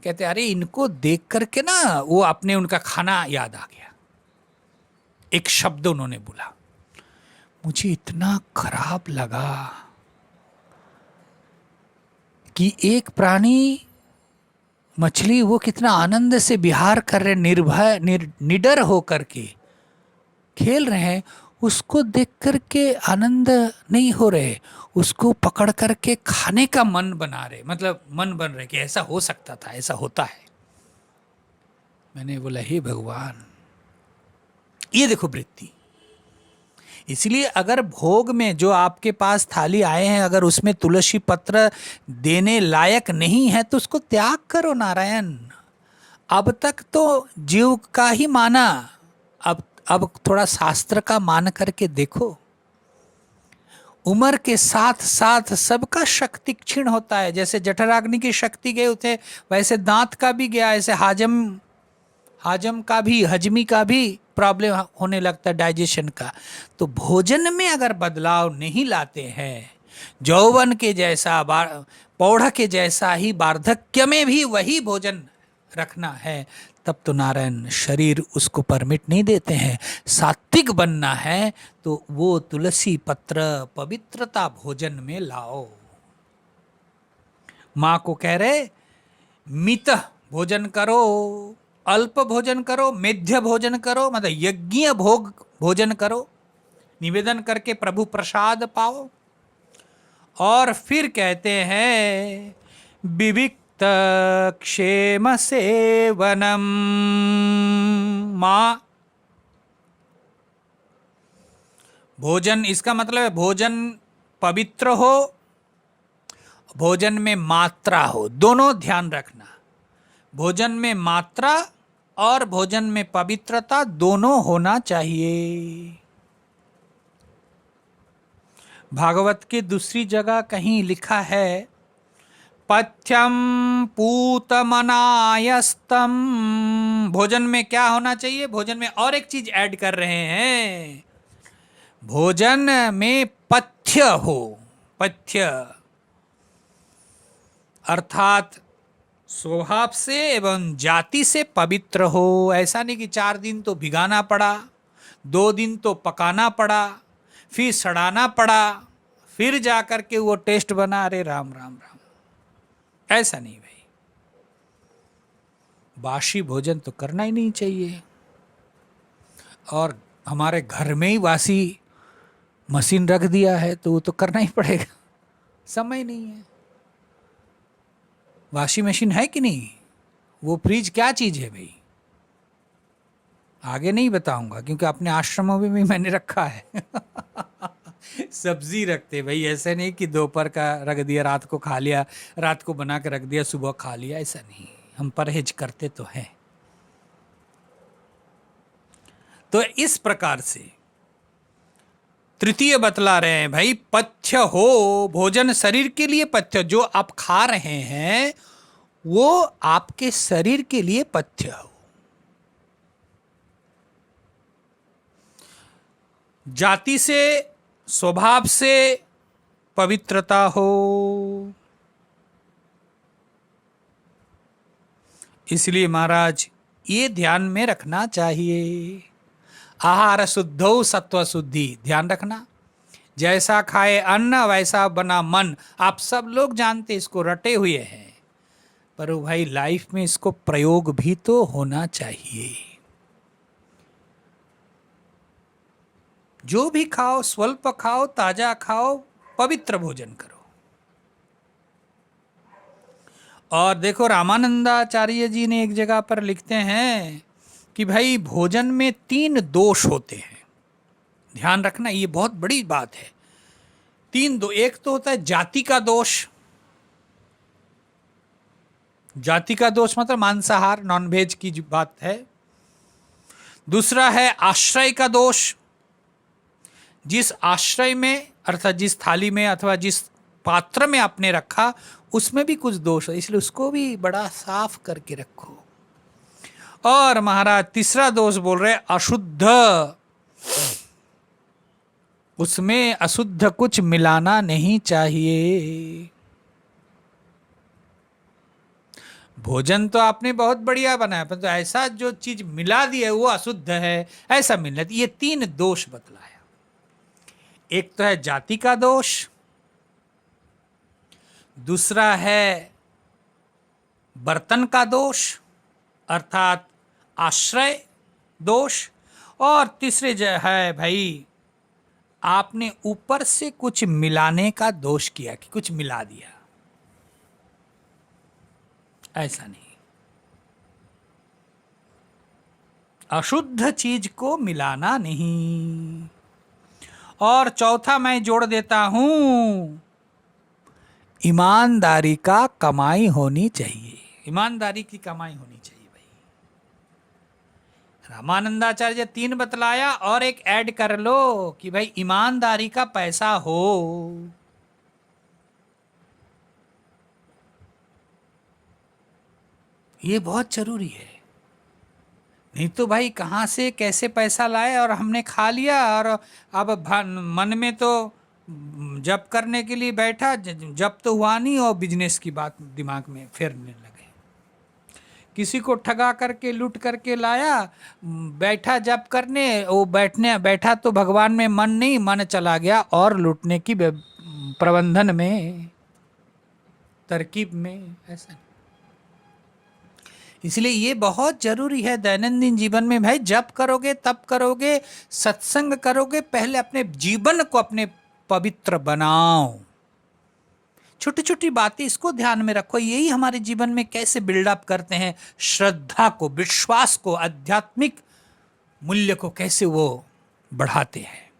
कहते अरे इनको देख करके ना वो अपने उनका खाना याद आ गया। एक शब्द उन्होंने बोला, मुझे इतना खराब लगा कि एक प्राणी, मछली, वो कितना आनंद से विहार कर रहे, निर्भय निडर होकर के खेल रहे हैं, उसको देख करके आनंद नहीं हो रहे, उसको पकड़ करके खाने का मन बना रहे, मतलब मन बन रहे कि ऐसा हो सकता था, ऐसा होता है। मैंने बोला हे भगवान, ये देखो वृत्ति। इसलिए अगर भोग में जो आपके पास थाली आए हैं, अगर उसमें तुलसी पत्र देने लायक नहीं है, तो उसको त्याग करो नारायण। अब तक तो जीव का ही माना, अब थोड़ा शास्त्र का मान करके देखो। उम्र के साथ साथ सबका शक्ति क्षीण होता है। जैसे जठराग्नि की शक्ति गए थे, वैसे दांत का भी गया, ऐसे हाजम का भी, हजमी का भी प्रॉब्लम होने लगता है, डाइजेशन का। तो भोजन में अगर बदलाव नहीं लाते हैं, यौवन के जैसा, पौढ़ के जैसा ही वार्धक्य में भी वही भोजन रखना है, तब तो नारायण शरीर उसको परमिट नहीं देते हैं। सात्विक बनना है तो वो तुलसी पत्र पवित्रता भोजन में लाओ। माँ को कह रहे मित भोजन करो, अल्प भोजन करो, मेध्य भोजन करो, मतलब यज्ञ भोग भोजन करो, निवेदन करके प्रभु प्रसाद पाओ। और फिर कहते हैं विविक्त क्षेम सेवनम। माँ भोजन, इसका मतलब है भोजन पवित्र हो, भोजन में मात्रा हो, दोनों ध्यान रखना। भोजन में मात्रा और भोजन में पवित्रता दोनों होना चाहिए। भागवत की दूसरी जगह कहीं लिखा है पथ्यम पूतमनायस्तम। भोजन में क्या होना चाहिए? भोजन में और एक चीज ऐड कर रहे हैं, भोजन में पथ्य हो। पथ्य अर्थात स्वभाव से एवं जाति से पवित्र हो। ऐसा नहीं कि 4 दिन तो भिगाना पड़ा, 2 दिन तो पकाना पड़ा, फिर सड़ाना पड़ा, फिर जाकर के वो टेस्ट बना। अरे राम राम राम, ऐसा नहीं भाई। बासी भोजन तो करना ही नहीं चाहिए। और हमारे घर में ही वासी मशीन रख दिया है तो वो तो करना ही पड़ेगा, समय नहीं है। वाशिंग मशीन है कि नहीं? वो फ्रिज क्या चीज है भाई? आगे नहीं बताऊंगा क्योंकि अपने आश्रमों में भी मैंने रखा है। सब्जी रखते भाई, ऐसे नहीं कि दोपहर का रख दिया, रात को खा लिया, रात को बना के रख दिया, सुबह खा लिया, ऐसा नहीं। हम परहेज करते तो हैं। तो इस प्रकार से तृतीय बतला रहे हैं भाई, पथ्य हो। भोजन शरीर के लिए पथ्य, जो आप खा रहे हैं वो आपके शरीर के लिए पथ्य हो। जाति से, स्वभाव से पवित्रता हो। इसलिए महाराज ये ध्यान में रखना चाहिए। आहार शुद्धौ सत्व शुद्धि, ध्यान रखना। जैसा खाए अन्न वैसा बना मन। आप सब लोग जानते, इसको रटे हुए हैं, पर भाई लाइफ में इसको प्रयोग भी तो होना चाहिए। जो भी खाओ, स्वल्प खाओ, ताजा खाओ, पवित्र भोजन करो। और देखो रामानंदाचार्य जी ने एक जगह पर लिखते हैं कि भाई भोजन में 3 दोष होते हैं। ध्यान रखना, ये बहुत बड़ी बात है। 3 एक तो होता है जाति का दोष। जाति का दोष मतलब मांसाहार, नॉनवेज की जो बात है। दूसरा है आश्रय का दोष। जिस आश्रय में अर्थात जिस थाली में अथवा जिस पात्र में आपने रखा उसमें भी कुछ दोष है, इसलिए उसको भी बड़ा साफ करके रखो। और महाराज तीसरा दोष बोल रहे अशुद्ध। उसमें अशुद्ध कुछ मिलाना नहीं चाहिए। भोजन तो आपने बहुत बढ़िया बनाया, पर तो ऐसा जो चीज मिला दी है वो अशुद्ध है, ऐसा मिलना। ये 3 दोष बतलाया। एक तो है जाति का दोष, दूसरा है बर्तन का दोष अर्थात आश्रय दोष, और तीसरे जो है भाई आपने ऊपर से कुछ मिलाने का दोष किया कि कुछ मिला दिया। ऐसा नहीं, अशुद्ध चीज को मिलाना नहीं। और चौथा मैं जोड़ देता हूं, ईमानदारी का कमाई होनी चाहिए। ईमानदारी की कमाई होनी चाहिए भाई। रामानंदाचार्य 3 बतलाया और एक ऐड कर लो कि भाई ईमानदारी का पैसा हो। ये बहुत जरूरी है। नहीं तो भाई कहाँ से कैसे पैसा लाए और हमने खा लिया और अब मन में तो जप करने के लिए बैठा, जप तो हुआ नहीं और बिजनेस की बात दिमाग में फेरने लगे। किसी को ठगा करके लूट करके लाया, बैठा जप करने, वो बैठा तो भगवान में मन नहीं, मन चला गया और लूटने की प्रबंधन में, तरकीब में। ऐसा इसलिए ये बहुत जरूरी है दैनंदिन जीवन में। भाई जप करोगे तब करोगे, सत्संग करोगे, पहले अपने जीवन को अपने पवित्र बनाओ। छोटी छोटी बातें इसको ध्यान में रखो। यही हमारे जीवन में कैसे बिल्डअप करते हैं श्रद्धा को, विश्वास को, आध्यात्मिक मूल्य को कैसे वो बढ़ाते हैं।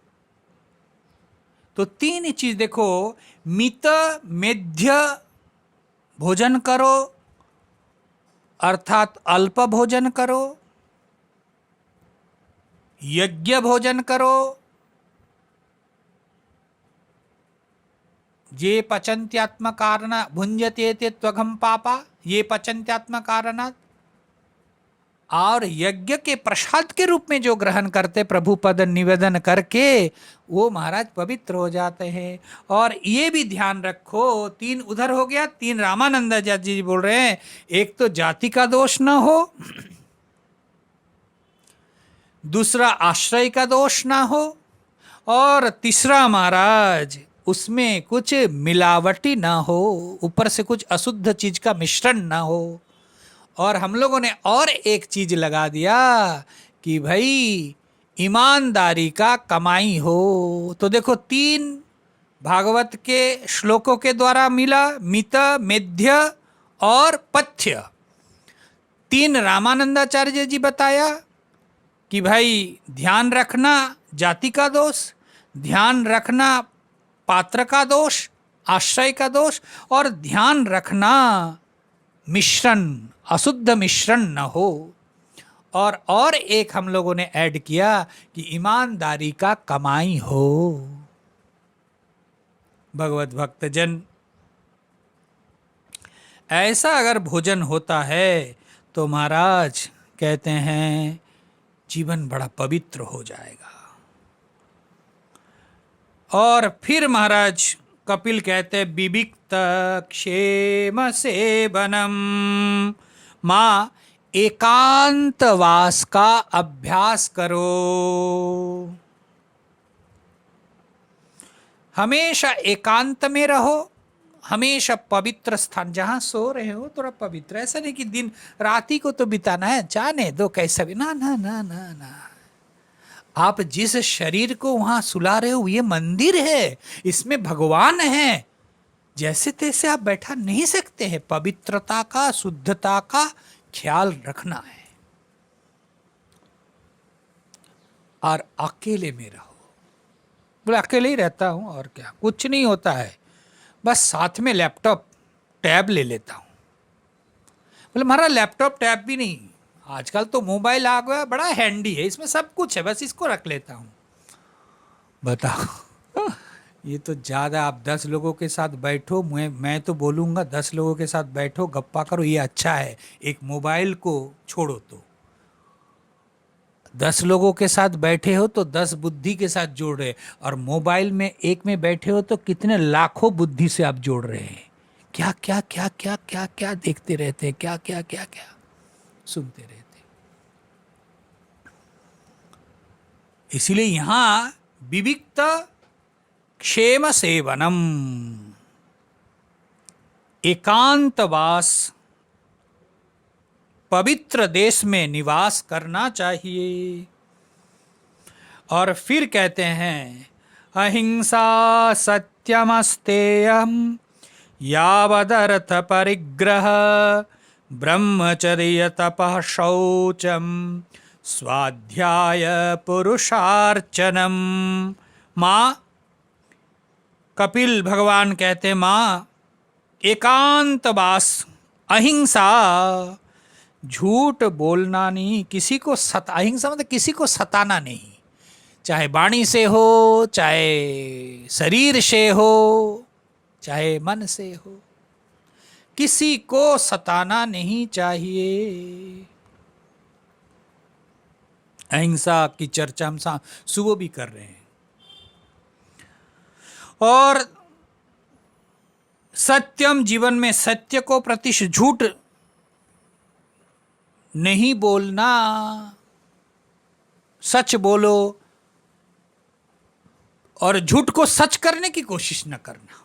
तो 3 चीज देखो, मित मेध्य भोजन करो, अर्थात अल्प भोजन करो, यज्ञ भोजन करो, ये पचन्त्यात्म कारण भुंजते ते त्वघम पापा, ये पचन्त्यात्म कारणात्, और यज्ञ के प्रसाद के रूप में जो ग्रहण करते प्रभु पद निवेदन करके, वो महाराज पवित्र हो जाते हैं। और ये भी ध्यान रखो, 3 उधर हो गया, 3 रामानंदाचार्य जी बोल रहे हैं। एक तो जाति का दोष ना हो, दूसरा आश्रय का दोष ना हो, और तीसरा महाराज उसमें कुछ मिलावटी ना हो, ऊपर से कुछ अशुद्ध चीज का मिश्रण ना हो। और हम लोगों ने और एक चीज लगा दिया कि भाई ईमानदारी का कमाई हो। तो देखो 3 भागवत के श्लोकों के द्वारा मिला, मित, मेध्य और पथ्य। 3 रामानंदाचार्य जी बताया कि भाई ध्यान रखना जाति का दोष, ध्यान रखना पात्र का दोष, आश्रय का दोष, और ध्यान रखना मिश्रण, अशुद्ध मिश्रण न हो। और एक हम लोगों ने ऐड किया कि ईमानदारी का कमाई हो। भगवत भक्तजन, ऐसा अगर भोजन होता है तो महाराज कहते हैं जीवन बड़ा पवित्र हो जाएगा। और फिर महाराज कपिल कहते विविक्त क्षेम सेवनम, माँ एकांतवास का अभ्यास करो। हमेशा एकांत में रहो, हमेशा पवित्र स्थान, जहां सो रहे हो थोड़ा पवित्र। ऐसा नहीं कि दिन रात ही को तो बिताना है, जाने दो कैसा भी, ना ना ना ना ना। आप जिस शरीर को वहां सुला रहे हो ये मंदिर है, इसमें भगवान है। जैसे तैसे आप बैठा नहीं सकते हैं। पवित्रता का, शुद्धता का ख्याल रखना है। और अकेले में रहो। बोले अकेले ही रहता हूं और क्या, कुछ नहीं होता है, बस साथ में लैपटॉप टैब ले लेता हूं। बोले हमारा लैपटॉप टैब भी नहीं, आजकल तो मोबाइल आ गया, बड़ा हैंडी है, इसमें सब कुछ है, बस इसको रख लेता हूं। बताओ ये तो ज़्यादा। आप 10 लोगों के साथ बैठो, मैं तो बोलूँगा 10 लोगों के साथ बैठो, गप्पा करो, ये अच्छा है। एक मोबाइल को छोड़ो तो 10 लोगों के साथ बैठे हो तो 10 बुद्धि के साथ जोड़ रहे, और मोबाइल में एक में बैठे हो तो कितने लाखों बुद्धि से आप जोड़ रहे हैं। क्या क्या क्या क्या क्या क्या देखते रहते हैं, क्या क्या क्या क्या सुनते रहते। इसीलिए यहां विविक्त क्षेम सेवनम, एकांतवास, पवित्र देश में निवास करना चाहिए। और फिर कहते हैं अहिंसा सत्यमस्तेयम यावदर्थ परिग्रह ब्रह्मचर्य तपः शौचम स्वाध्याय पुरुषार्चनम। माँ कपिल भगवान कहते माँ एकांतवास, अहिंसा, झूठ बोलना नहीं, किसी को अहिंसा मतलब किसी को सताना नहीं, चाहे वाणी से हो, चाहे शरीर से हो, चाहे मन से हो, किसी को सताना नहीं चाहिए। अहिंसा की चर्चा हम सुबह भी कर रहे हैं। और सत्यम, जीवन में सत्य को प्रतिश झूठ नहीं बोलना, सच बोलो और झूठ को सच करने की कोशिश न करना।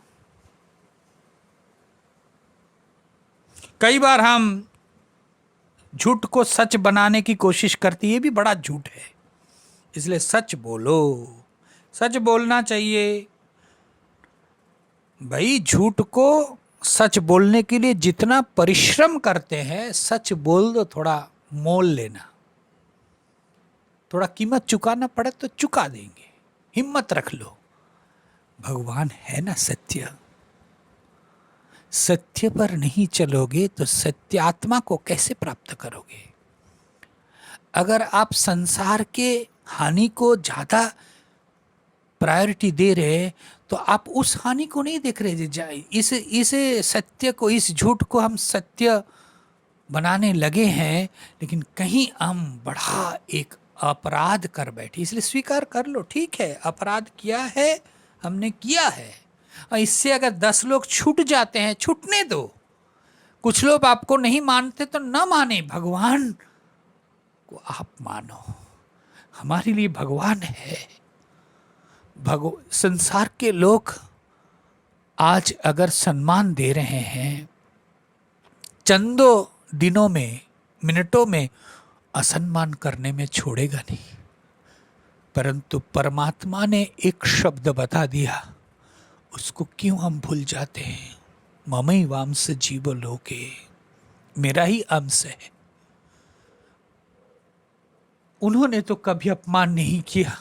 कई बार हम झूठ को सच बनाने की कोशिश करती है, ये भी बड़ा झूठ है। इसलिए सच बोलो, सच बोलना चाहिए भाई। झूठ को सच बोलने के लिए जितना परिश्रम करते हैं, सच बोल दो, थोड़ा मोल लेना, थोड़ा कीमत चुकाना पड़े तो चुका देंगे, हिम्मत रख लो। भगवान है ना सत्य, सत्य पर नहीं चलोगे तो सत्य आत्मा को कैसे प्राप्त करोगे? अगर आप संसार के हानि को ज्यादा प्रायोरिटी दे रहे तो आप उस हानि को नहीं देख रहे। इस सत्य को, इस झूठ को हम सत्य बनाने लगे हैं, लेकिन कहीं हम बड़ा एक अपराध कर बैठे। इसलिए स्वीकार कर लो, ठीक है अपराध किया है, हमने किया है। और इससे अगर 10 लोग छूट जाते हैं, छूटने दो। कुछ लोग आपको नहीं मानते तो न माने, भगवान को आप मानो। हमारे लिए भगवान है। संसार के लोग आज अगर सम्मान दे रहे हैं, चंदों दिनों में, मिनटों में असम्मान करने में छोड़ेगा नहीं। परंतु परमात्मा ने एक शब्द बता दिया, उसको क्यों हम भूल जाते हैं? ममई वांस जीव लोके, मेरा ही अंश है। उन्होंने तो कभी अपमान नहीं किया,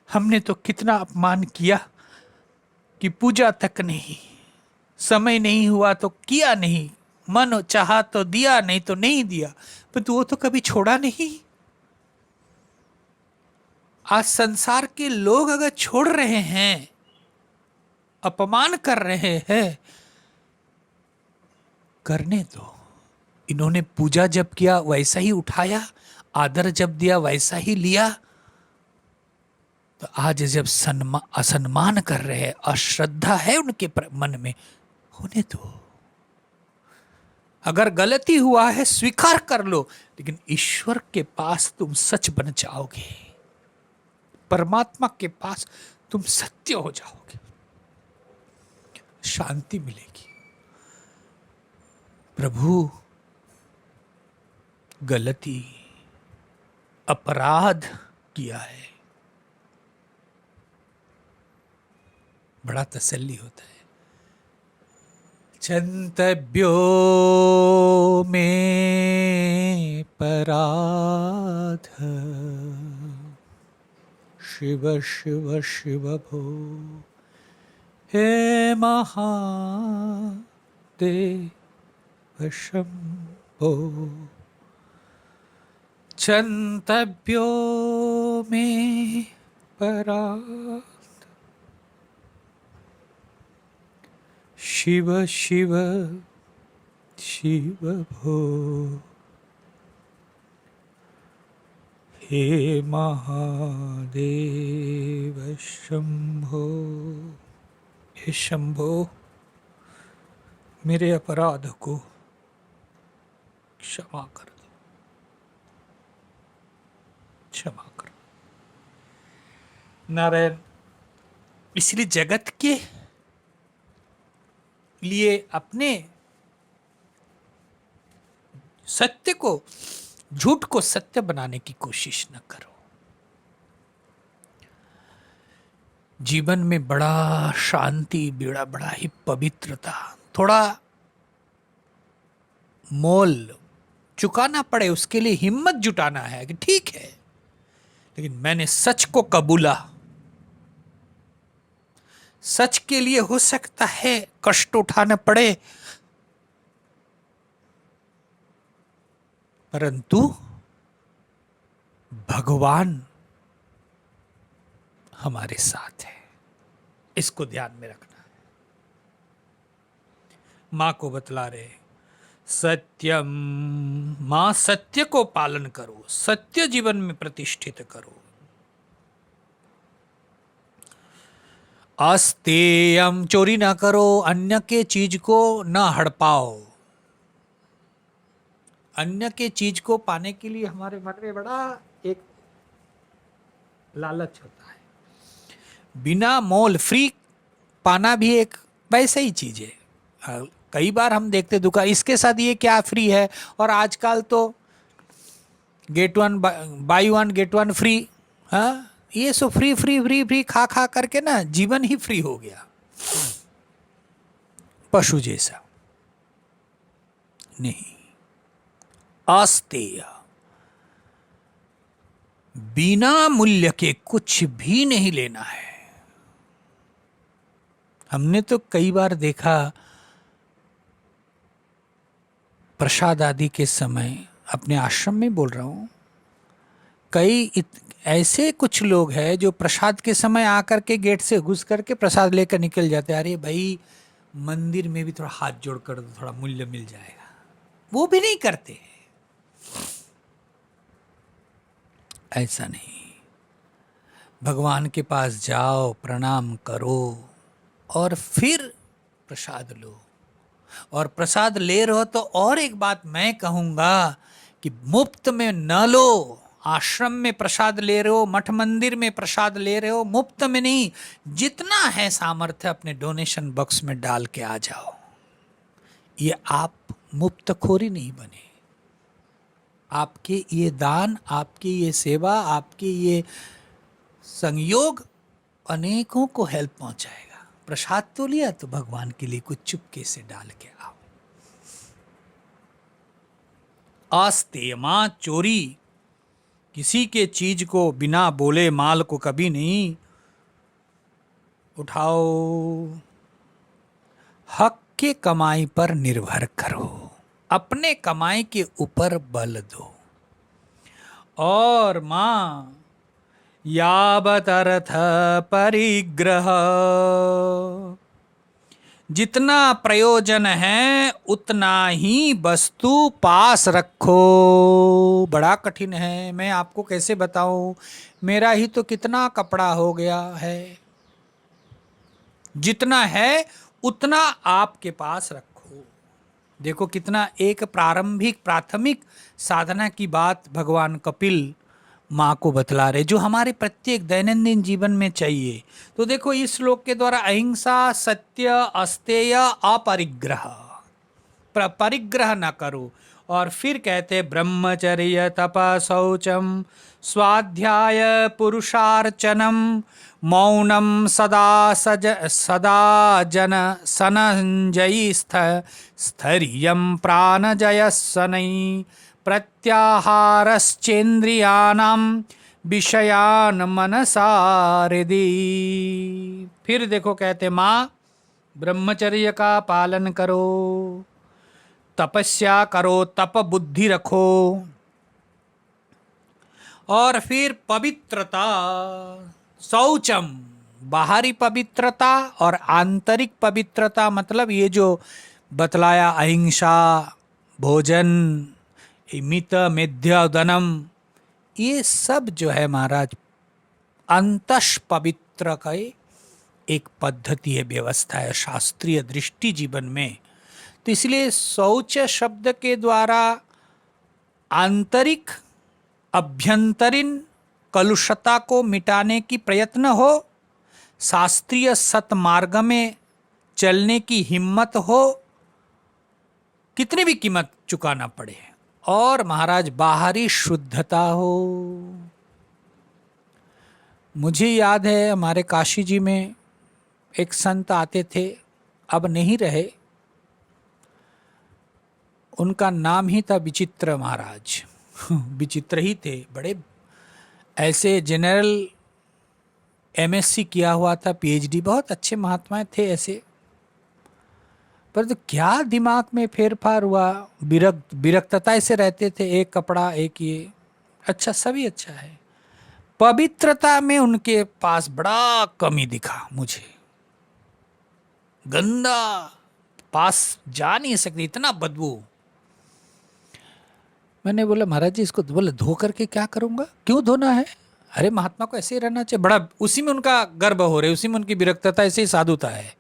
हमने तो कितना अपमान किया कि पूजा तक नहीं, समय नहीं हुआ तो किया नहीं, मन चाहा तो दिया, नहीं तो नहीं दिया। पर वो तो कभी छोड़ा नहीं। आज संसार के लोग अगर छोड़ रहे हैं, अपमान कर रहे हैं, करने दो। इन्होंने पूजा जब किया वैसा ही उठाया, आदर जब दिया वैसा ही लिया। तो आज जब असम्मान कर रहे हैं, अश्रद्धा है उनके मन में, होने दो। अगर गलती हुआ है स्वीकार कर लो, लेकिन ईश्वर के पास तुम सच बन जाओगे, परमात्मा के पास तुम सत्य हो जाओगे, शांति मिलेगी। प्रभु, गलती, अपराध किया है, बड़ा तसल्ली होता है। चंतव्यो में पराध, शिव शिव शिव भो, हे महादेव शंभो। चंतव्यो में पराध, शिव शिव शिव भो, हे महादेव शंभो। हे शंभो, मेरे अपराध को क्षमा कर दो, क्षमा कर। नारायण, इसलिए जगत के लिए अपने सत्य को, झूठ को सत्य बनाने की कोशिश न करो। जीवन में बड़ा शांति, बड़ा ही पवित्रता, थोड़ा मोल चुकाना पड़े उसके लिए हिम्मत जुटाना है कि ठीक है, लेकिन मैंने सच को कबूला। सच के लिए हो सकता है कष्ट उठाना पड़े, परंतु भगवान हमारे साथ है, इसको ध्यान में रखना है। मां को बतला रहे सत्यम, मां सत्य को पालन करो, सत्य जीवन में प्रतिष्ठित करो। अस्तेयम, चोरी ना करो, अन्य के चीज को ना हड़पाओ। अन्य के चीज को पाने के लिए हमारे मन में बड़ा एक लालच होता है। बिना मोल फ्री पाना भी एक वैसे ही चीज है। कई बार हम देखते दुकान, इसके साथ ये क्या फ्री है, और आजकल तो get one by one get one free. हाँ, ये so free free free free खा खा करके ना जीवन ही फ्री हो गया, पशु जैसा। नहीं, अस्तेय, बिना मूल्य के कुछ भी नहीं लेना है। हमने तो कई बार देखा प्रसाद आदि के समय, अपने आश्रम में बोल रहा हूं, ऐसे कुछ लोग हैं जो प्रसाद के समय आकर के गेट से घुस करके प्रसाद लेकर निकल जाते हैं। अरे भाई, मंदिर में भी थोड़ा हाथ जोड़ कर दो, थोड़ा मूल्य मिल जाएगा। वो भी नहीं करते। ऐसा नहीं, भगवान के पास जाओ, प्रणाम करो और फिर प्रसाद लो। और प्रसाद ले रहे हो तो और एक बात मैं कहूंगा कि मुफ्त में न लो। आश्रम में प्रसाद ले रहे हो, मठ मंदिर में प्रसाद ले रहे हो, मुफ्त में नहीं, जितना है सामर्थ्य अपने डोनेशन बॉक्स में डाल के आ जाओ। ये आप मुफ्तखोरी नहीं बने। आपके ये दान, आपकी ये सेवा, आपके ये संयोग अनेकों को हेल्प पहुंचाएगा। प्रसाद तो लिया तो भगवान के लिए कुछ चुपके से डाल के आओ। आस्ते, मां चोरी, किसी के चीज को बिना बोले माल को कभी नहीं उठाओ। हक के कमाई पर निर्भर करो, अपने कमाई के ऊपर बल दो। और मां यावत अर्थ परिग्रह, जितना प्रयोजन है उतना ही वस्तु पास रखो। बड़ा कठिन है, मैं आपको कैसे बताऊं, मेरा ही तो कितना कपड़ा हो गया है। जितना है उतना आपके पास रखो। देखो कितना एक प्राथमिक साधना की बात भगवान कपिल माँ को बतला रहे, जो हमारे प्रत्येक दैनंदिन जीवन में चाहिए। तो देखो इस श्लोक के द्वारा अहिंसा, सत्य, अस्तेय, अपरिग्रह, परिग्रह ना करो। और फिर कहते ब्रह्मचर्य, तप, शौचम, स्वाध्याय, पुरुषार्चनम, मौनम, सदा जन सनंजयी स्थैर्यं प्राणजय शनै, प्रत्याहारश्चेन्द्रियाणां विषयान मनसारिदी। फिर देखो कहते माँ ब्रह्मचर्य का पालन करो, तपस्या करो, तप बुद्धि रखो, और फिर पवित्रता, शौचम, बाहरी पवित्रता और आंतरिक पवित्रता, मतलब ये जो बतलाया अहिंसा, भोजन, मित, मेध्य, दनम, ये सब जो है महाराज अंतश पवित्र का एक पद्धति है, व्यवस्था है शास्त्रीय दृष्टि जीवन में। तो इसलिए शौच शब्द के द्वारा आंतरिक अभ्यंतरीण कलुषता को मिटाने की प्रयत्न हो, शास्त्रीय सतमार्ग में चलने की हिम्मत हो, कितनी भी कीमत चुकाना पड़े, और महाराज बाहरी शुद्धता हो। मुझे याद है हमारे काशी जी में एक संत आते थे, अब नहीं रहे, उनका नाम ही था विचित्र महाराज। विचित्र ही थे, बड़े ऐसे जनरल एमएससी किया हुआ था, पीएचडी, बहुत अच्छे महात्मा थे ऐसे। पर तो क्या दिमाग में फेरफार हुआ, विरक्तता से रहते थे, एक कपड़ा एक ये, अच्छा सभी अच्छा है, पवित्रता में उनके पास बड़ा कमी दिखा मुझे, गंदा, पास जा नहीं सकती, इतना बदबू। मैंने बोला महाराज जी इसको, बोले धो करके क्या करूंगा, क्यों धोना है, अरे महात्मा को ऐसे ही रहना चाहिए, बड़ा उसी में उनका गर्व हो रहे, उसी में उनकी विरक्तता, ऐसे ही साधुता है।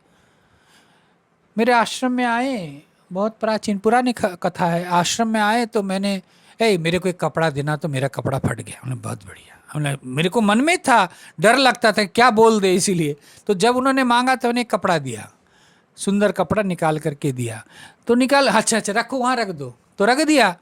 मेरे आश्रम में आए, बहुत प्राचीन पुरानी कथा है, आश्रम में आए तो मैंने, मेरे को एक कपड़ा देना, तो मेरा कपड़ा फट गया। हमने बहुत बढ़िया, हमने, मेरे को मन में था, डर लगता था क्या बोल दे, इसीलिए तो जब उन्होंने मांगा तो उन्हें कपड़ा दिया, सुंदर कपड़ा निकाल करके दिया। तो निकाल, अच्छा अच्छा रखो वहाँ रख दो, तो रख दिया।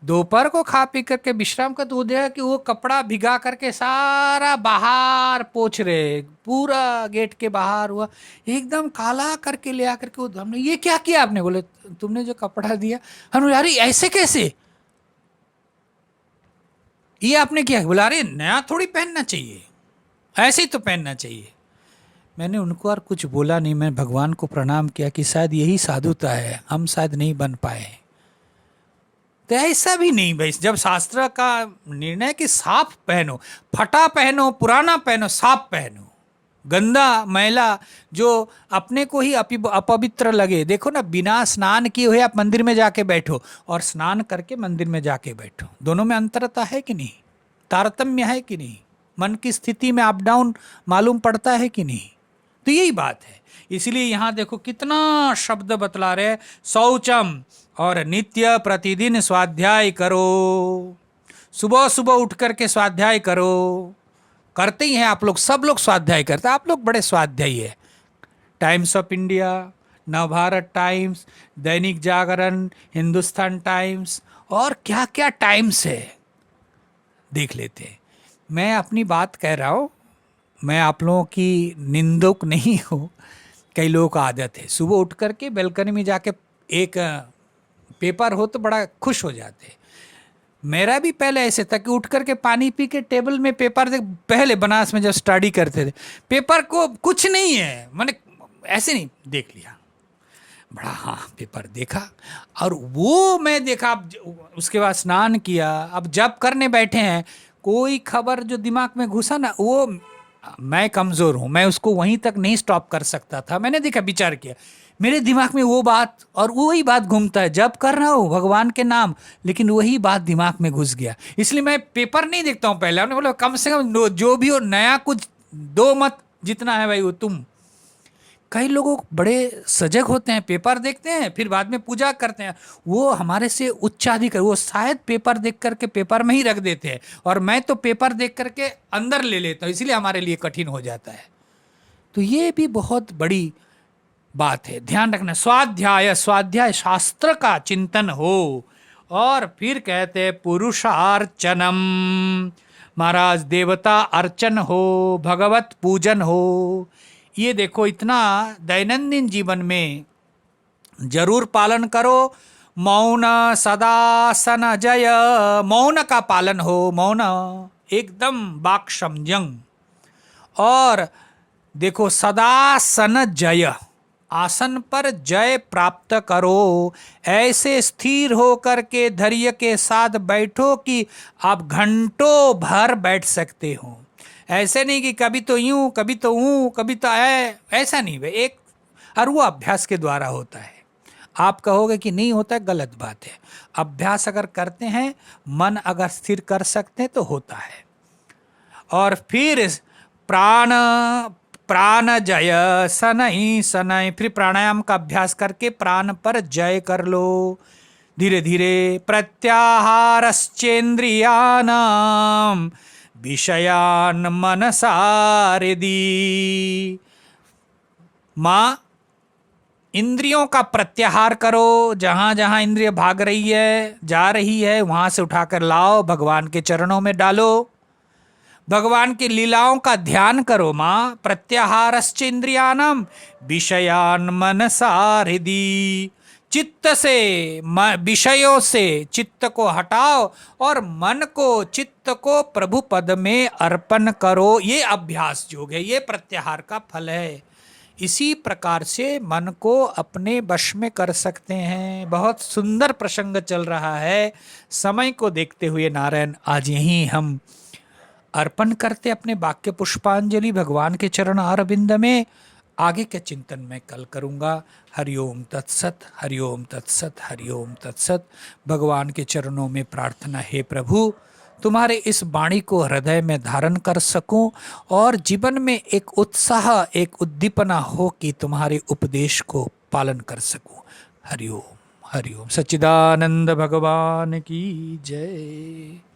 दोपहर को खा पी करके विश्राम का तो देखा कि वो कपड़ा भिगा करके सारा बाहर पोंछ रहे, पूरा गेट के बाहर हुआ, एकदम काला करके ले आकर के वो, हमने ये क्या किया आपने, बोले तुमने जो कपड़ा दिया। हम यार ऐसे कैसे, ये आपने क्या, बोला अरे नया थोड़ी पहनना चाहिए, ऐसे ही तो पहनना चाहिए। मैंने उनको और कुछ बोला नहीं, मैं भगवान को प्रणाम किया कि शायद यही साधुता है, हम शायद नहीं बन पाए। तो ऐसा भी नहीं भाई, जब शास्त्र का निर्णय कि साफ पहनो, फटा पहनो, पुराना पहनो, साफ पहनो, गंदा मैला जो अपने को ही अपवित्र लगे, देखो ना, बिना स्नान किए हुए आप मंदिर में जाके बैठो और स्नान करके मंदिर में जाके बैठो, दोनों में अंतरता है कि नहीं, तारतम्य है कि नहीं, मन की स्थिति में अप डाउन मालूम पड़ता है कि नहीं। तो यही बात है, इसलिए यहाँ देखो कितना शब्द बतला रहे, शौचम, और नित्य प्रतिदिन स्वाध्याय करो, सुबह सुबह उठ करके स्वाध्याय करो, करते ही हैं आप लोग, सब लोग स्वाध्याय करते हैं, आप लोग बड़े स्वाध्यायी है। Times of India, Navbharat times, Dainik Jagran, Hindustan times, और क्या क्या टाइम्स है, देख लेते हैं। मैं अपनी बात कह रहा हूँ, मैं आप लोगों की निंदक नहीं हूँ। कई लोगों को आदत है सुबह उठ करके बेलकनी में जाके एक पेपर हो तो बड़ा खुश हो जाते। मेरा भी पहले ऐसे था कि उठ करके पानी पी के टेबल में पेपर देख, पहले बनारस में जब स्टडी करते थे, पेपर को कुछ नहीं है, मैंने ऐसे नहीं देख लिया, बड़ा हाँ पेपर देखा, और वो मैं देखा, उसके बाद स्नान किया, अब जब करने बैठे हैं कोई खबर जो दिमाग में घुसा ना, वो मैं कमज़ोर हूँ, मैं उसको वहीं तक नहीं स्टॉप कर सकता था। मैंने देखा, विचार किया, मेरे दिमाग में वो बात और वही बात घूमता है, जब कर रहा हूँ भगवान के नाम, लेकिन वही बात दिमाग में घुस गया, इसलिए मैं पेपर नहीं देखता हूँ। पहले हमने बोला कम से कम जो भी हो नया कुछ दो मत, जितना है भाई वो तुम। कई लोग बड़े सजग होते हैं, पेपर देखते हैं फिर बाद में पूजा करते हैं, वो हमारे से उच्चाधिकार, वो शायद पेपर देख करके पेपर में ही रख देते हैं, और मैं तो पेपर देख करके अंदर ले लेता हूँ, इसलिए हमारे लिए कठिन हो जाता है। तो ये भी बहुत बड़ी बात है, ध्यान रखना। स्वाध्याय, स्वाध्याय शास्त्र का चिंतन हो, और फिर कहते हैं पुरुषार्चनम, महाराज देवता अर्चन हो, भगवत पूजन हो। ये देखो इतना दैनंदिन जीवन में जरूर पालन करो। मौन सदासन जय, मौन का पालन हो, मौन एकदम वाक् संयम। और देखो सदासन जय, आसन पर जय प्राप्त करो, ऐसे स्थिर हो करके धैर्य के साथ बैठो कि आप घंटों भर बैठ सकते हो। ऐसे नहीं कि कभी तो यूं, कभी तो ऊं, कभी तो ऐसा नहीं भाई, एक, और वो अभ्यास के द्वारा होता है। आप कहोगे कि नहीं होता है, गलत बात है। अभ्यास अगर करते हैं, मन अगर स्थिर कर सकते हैं तो होता है। और फिर प्राण, प्राण जय शनै शनै, फिर प्राणायाम का अभ्यास करके प्राण पर जय कर लो धीरे धीरे। प्रत्याहारश्चेन्द्रियाणाम विषयान मनसारिदी, माँ इंद्रियों का प्रत्याहार करो, जहाँ जहाँ इंद्रिय भाग रही है, जा रही है, वहाँ से उठाकर लाओ, भगवान के चरणों में डालो, भगवान की लीलाओं का ध्यान करो। माँ प्रत्याहारश्च इंद्रियानम विषयान मनसारिदी, चित्त से, विषयों से चित्त को हटाओ और मन को, चित्त को प्रभु पद में अर्पण करो। ये अभ्यास योग है, ये प्रत्याहार का फल है। इसी प्रकार से मन को अपने वश में कर सकते हैं। बहुत सुंदर प्रसंग चल रहा है। समय को देखते हुए नारायण आज यहीं हम अर्पण करते अपने वाक्य पुष्पांजलि भगवान के चरण अरविंद में। आगे के चिंतन मैं कल करूंगा। हरिओम तत्सत, हरिओम तत्सत, हरिओम तत्सत। भगवान के चरणों में प्रार्थना है प्रभु तुम्हारे इस वाणी को हृदय में धारण कर सकूं और जीवन में एक उत्साह, एक उद्दीपना हो कि तुम्हारे उपदेश को पालन कर सकूं। हरिओम, हरिओम। सच्चिदानंद भगवान की जय।